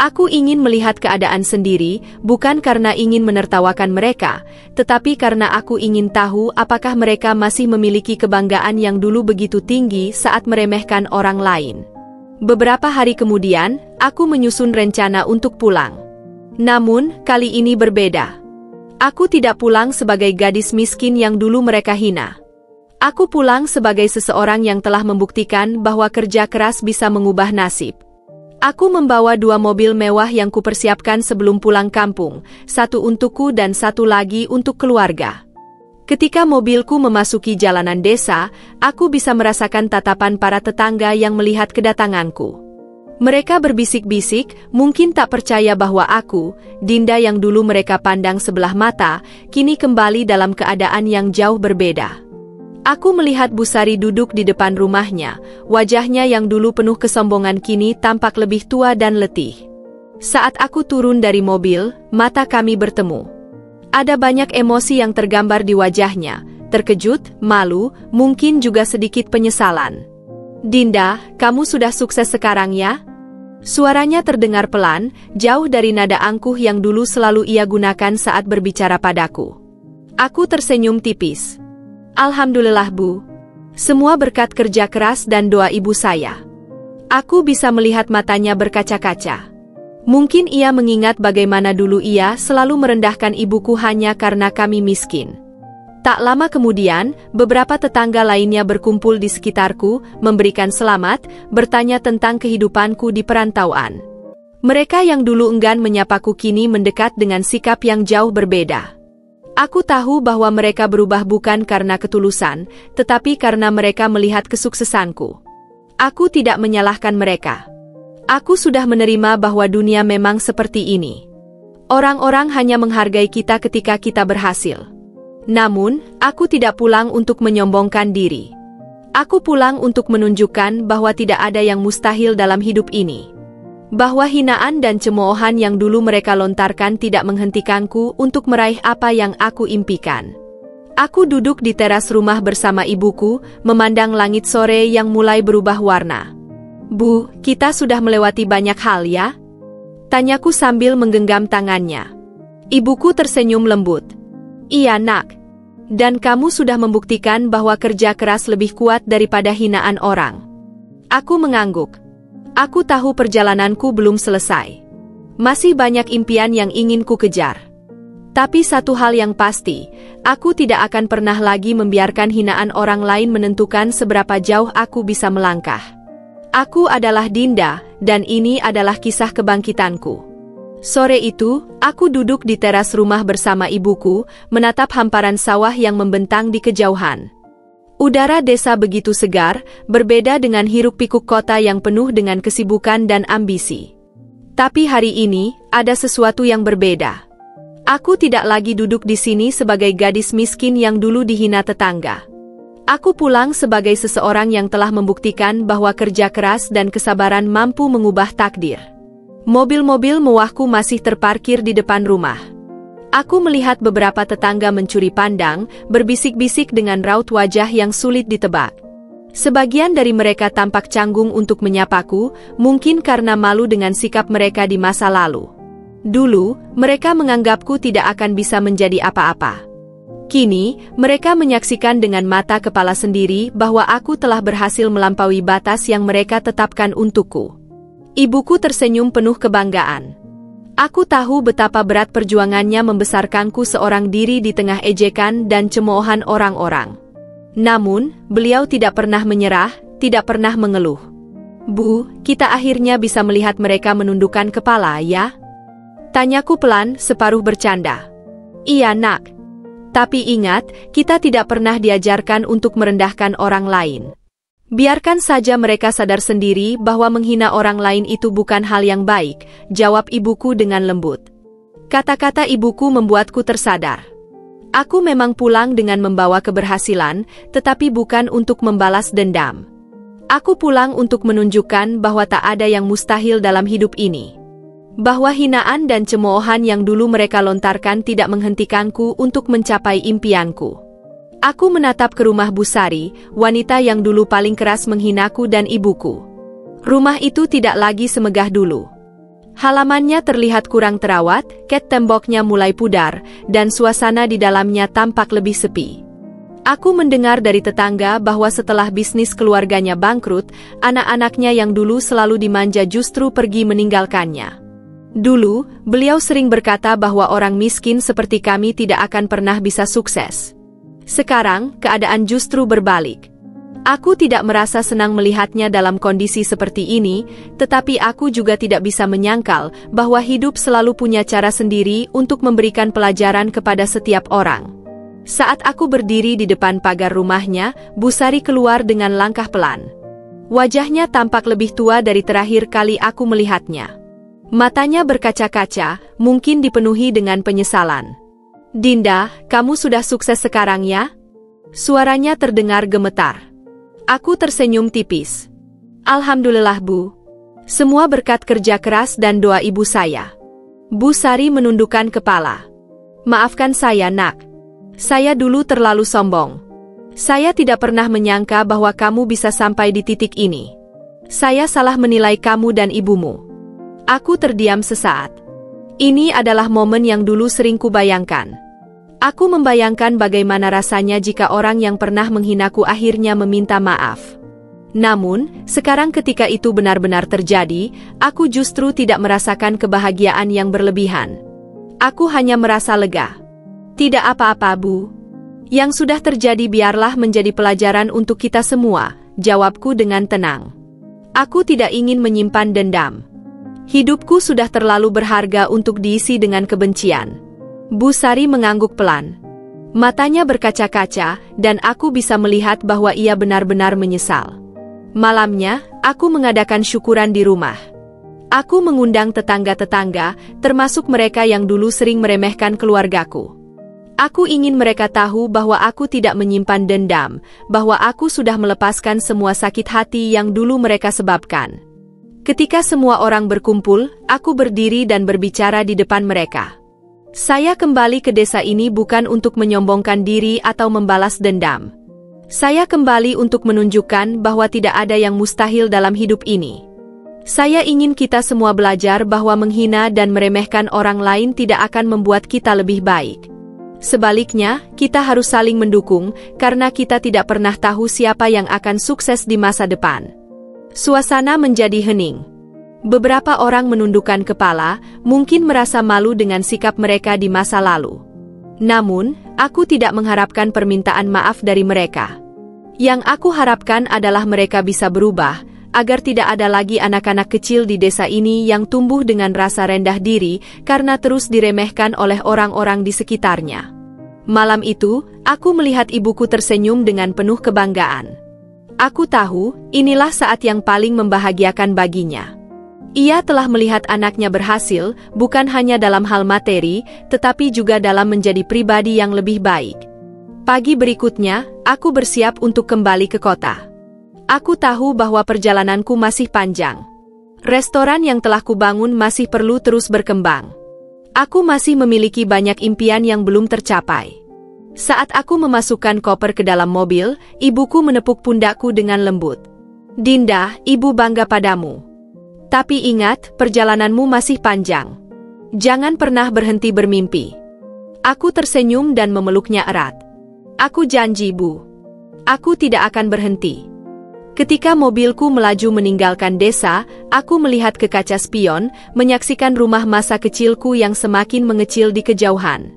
Aku ingin melihat keadaan sendiri, bukan karena ingin menertawakan mereka, tetapi karena aku ingin tahu apakah mereka masih memiliki kebanggaan yang dulu begitu tinggi saat meremehkan orang lain. Beberapa hari kemudian, aku menyusun rencana untuk pulang. Namun, kali ini berbeda. Aku tidak pulang sebagai gadis miskin yang dulu mereka hina. Aku pulang sebagai seseorang yang telah membuktikan bahwa kerja keras bisa mengubah nasib. Aku membawa 2 mobil mewah yang kupersiapkan sebelum pulang kampung, satu untukku dan satu lagi untuk keluarga. Ketika mobilku memasuki jalanan desa, aku bisa merasakan tatapan para tetangga yang melihat kedatanganku. Mereka berbisik-bisik, mungkin tak percaya bahwa aku, Dinda yang dulu mereka pandang sebelah mata, kini kembali dalam keadaan yang jauh berbeda. Aku melihat Bu Sari duduk di depan rumahnya, wajahnya yang dulu penuh kesombongan kini tampak lebih tua dan letih. Saat aku turun dari mobil, mata kami bertemu. Ada banyak emosi yang tergambar di wajahnya, terkejut, malu, mungkin juga sedikit penyesalan. Dinda, kamu sudah sukses sekarang ya? Suaranya terdengar pelan, jauh dari nada angkuh yang dulu selalu ia gunakan saat berbicara padaku. Aku tersenyum tipis. Alhamdulillah Bu. Semua berkat kerja keras dan doa ibu saya. Aku bisa melihat matanya berkaca-kaca. Mungkin ia mengingat bagaimana dulu ia selalu merendahkan ibuku hanya karena kami miskin. Tak lama kemudian, beberapa tetangga lainnya berkumpul di sekitarku, memberikan selamat, bertanya tentang kehidupanku di perantauan. Mereka yang dulu enggan menyapaku kini mendekat dengan sikap yang jauh berbeda. Aku tahu bahwa mereka berubah bukan karena ketulusan, tetapi karena mereka melihat kesuksesanku. Aku tidak menyalahkan mereka. Aku sudah menerima bahwa dunia memang seperti ini. Orang-orang hanya menghargai kita ketika kita berhasil. Namun, aku tidak pulang untuk menyombongkan diri. Aku pulang untuk menunjukkan bahwa tidak ada yang mustahil dalam hidup ini. Bahwa hinaan dan cemoohan yang dulu mereka lontarkan tidak menghentikanku untuk meraih apa yang aku impikan. Aku duduk di teras rumah bersama ibuku, memandang langit sore yang mulai berubah warna. "Bu, kita sudah melewati banyak hal ya?" Tanyaku sambil menggenggam tangannya. Ibuku tersenyum lembut. "Iya, Nak. Dan kamu sudah membuktikan bahwa kerja keras lebih kuat daripada hinaan orang." Aku mengangguk. Aku tahu perjalananku belum selesai. Masih banyak impian yang ingin ku kejar. Tapi satu hal yang pasti, aku tidak akan pernah lagi membiarkan hinaan orang lain menentukan seberapa jauh aku bisa melangkah. Aku adalah Dinda, dan ini adalah kisah kebangkitanku. Sore itu, aku duduk di teras rumah bersama ibuku, menatap hamparan sawah yang membentang di kejauhan. Udara desa begitu segar, berbeda dengan hiruk-pikuk kota yang penuh dengan kesibukan dan ambisi. Tapi hari ini, ada sesuatu yang berbeda. Aku tidak lagi duduk di sini sebagai gadis miskin yang dulu dihina tetangga. Aku pulang sebagai seseorang yang telah membuktikan bahwa kerja keras dan kesabaran mampu mengubah takdir. Mobil-mobil mewahku masih terparkir di depan rumah. Aku melihat beberapa tetangga mencuri pandang, berbisik-bisik dengan raut wajah yang sulit ditebak. Sebagian dari mereka tampak canggung untuk menyapaku, mungkin karena malu dengan sikap mereka di masa lalu. Dulu, mereka menganggapku tidak akan bisa menjadi apa-apa. Kini, mereka menyaksikan dengan mata kepala sendiri bahwa aku telah berhasil melampaui batas yang mereka tetapkan untukku. Ibuku tersenyum penuh kebanggaan. Aku tahu betapa berat perjuangannya membesarkanku seorang diri di tengah ejekan dan cemoohan orang-orang. Namun, beliau tidak pernah menyerah, tidak pernah mengeluh. "Bu, kita akhirnya bisa melihat mereka menundukkan kepala, ya?" Tanyaku pelan, separuh bercanda. "Iya, Nak. Tapi ingat, kita tidak pernah diajarkan untuk merendahkan orang lain. Biarkan saja mereka sadar sendiri bahwa menghina orang lain itu bukan hal yang baik," jawab ibuku dengan lembut. Kata-kata ibuku membuatku tersadar. Aku memang pulang dengan membawa keberhasilan, tetapi bukan untuk membalas dendam. Aku pulang untuk menunjukkan bahwa tak ada yang mustahil dalam hidup ini. Bahwa hinaan dan cemoohan yang dulu mereka lontarkan tidak menghentikanku untuk mencapai impianku. Aku menatap ke rumah Bu Sari, wanita yang dulu paling keras menghinaku dan ibuku. Rumah itu tidak lagi semegah dulu. Halamannya terlihat kurang terawat, cat temboknya mulai pudar, dan suasana di dalamnya tampak lebih sepi. Aku mendengar dari tetangga bahwa setelah bisnis keluarganya bangkrut, anak-anaknya yang dulu selalu dimanja justru pergi meninggalkannya. Dulu, beliau sering berkata bahwa orang miskin seperti kami tidak akan pernah bisa sukses. Sekarang, keadaan justru berbalik. Aku tidak merasa senang melihatnya dalam kondisi seperti ini, tetapi aku juga tidak bisa menyangkal bahwa hidup selalu punya cara sendiri untuk memberikan pelajaran kepada setiap orang. Saat aku berdiri di depan pagar rumahnya, Bu Sari keluar dengan langkah pelan. Wajahnya tampak lebih tua dari terakhir kali aku melihatnya. Matanya berkaca-kaca, mungkin dipenuhi dengan penyesalan. "Dinda, kamu sudah sukses sekarang ya?" Suaranya terdengar gemetar. Aku tersenyum tipis. "Alhamdulillah, Bu. Semua berkat kerja keras dan doa ibu saya." Bu Sari menundukkan kepala. "Maafkan saya, Nak. Saya dulu terlalu sombong. Saya tidak pernah menyangka bahwa kamu bisa sampai di titik ini. Saya salah menilai kamu dan ibumu." Aku terdiam sesaat. Ini adalah momen yang dulu sering kubayangkan. Aku membayangkan bagaimana rasanya jika orang yang pernah menghinaku akhirnya meminta maaf. Namun, sekarang ketika itu benar-benar terjadi, aku justru tidak merasakan kebahagiaan yang berlebihan. Aku hanya merasa lega. "Tidak apa-apa, Bu. Yang sudah terjadi biarlah menjadi pelajaran untuk kita semua," jawabku dengan tenang. Aku tidak ingin menyimpan dendam. Hidupku sudah terlalu berharga untuk diisi dengan kebencian. Bu Sari mengangguk pelan. Matanya berkaca-kaca, dan aku bisa melihat bahwa ia benar-benar menyesal. Malamnya, aku mengadakan syukuran di rumah. Aku mengundang tetangga-tetangga, termasuk mereka yang dulu sering meremehkan keluargaku. Aku ingin mereka tahu bahwa aku tidak menyimpan dendam, bahwa aku sudah melepaskan semua sakit hati yang dulu mereka sebabkan. Ketika semua orang berkumpul, aku berdiri dan berbicara di depan mereka. Saya kembali ke desa ini bukan untuk menyombongkan diri atau membalas dendam. Saya kembali untuk menunjukkan bahwa tidak ada yang mustahil dalam hidup ini. Saya ingin kita semua belajar bahwa menghina dan meremehkan orang lain tidak akan membuat kita lebih baik. Sebaliknya, kita harus saling mendukung, karena kita tidak pernah tahu siapa yang akan sukses di masa depan. Suasana menjadi hening. Beberapa orang menundukkan kepala, mungkin merasa malu dengan sikap mereka di masa lalu. Namun, aku tidak mengharapkan permintaan maaf dari mereka. Yang aku harapkan adalah mereka bisa berubah, agar tidak ada lagi anak-anak kecil di desa ini yang tumbuh dengan rasa rendah diri karena terus diremehkan oleh orang-orang di sekitarnya. Malam itu, aku melihat ibuku tersenyum dengan penuh kebanggaan. Aku tahu, inilah saat yang paling membahagiakan baginya. Ia telah melihat anaknya berhasil, bukan hanya dalam hal materi, tetapi juga dalam menjadi pribadi yang lebih baik. Pagi berikutnya, aku bersiap untuk kembali ke kota. Aku tahu bahwa perjalananku masih panjang. Restoran yang telah kubangun masih perlu terus berkembang. Aku masih memiliki banyak impian yang belum tercapai. Saat aku memasukkan koper ke dalam mobil, ibuku menepuk pundakku dengan lembut. "Dinda, ibu bangga padamu. Tapi ingat, perjalananmu masih panjang. Jangan pernah berhenti bermimpi." Aku tersenyum dan memeluknya erat. "Aku janji, Bu. Aku tidak akan berhenti." Ketika mobilku melaju meninggalkan desa, aku melihat ke kaca spion, menyaksikan rumah masa kecilku yang semakin mengecil di kejauhan.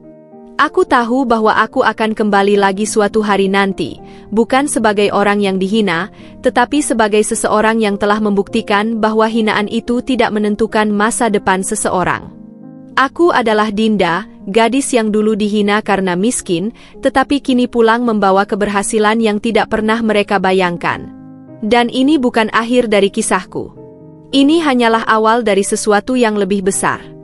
Aku tahu bahwa aku akan kembali lagi suatu hari nanti, bukan sebagai orang yang dihina, tetapi sebagai seseorang yang telah membuktikan bahwa hinaan itu tidak menentukan masa depan seseorang. Aku adalah Dinda, gadis yang dulu dihina karena miskin, tetapi kini pulang membawa keberhasilan yang tidak pernah mereka bayangkan. Dan ini bukan akhir dari kisahku. Ini hanyalah awal dari sesuatu yang lebih besar.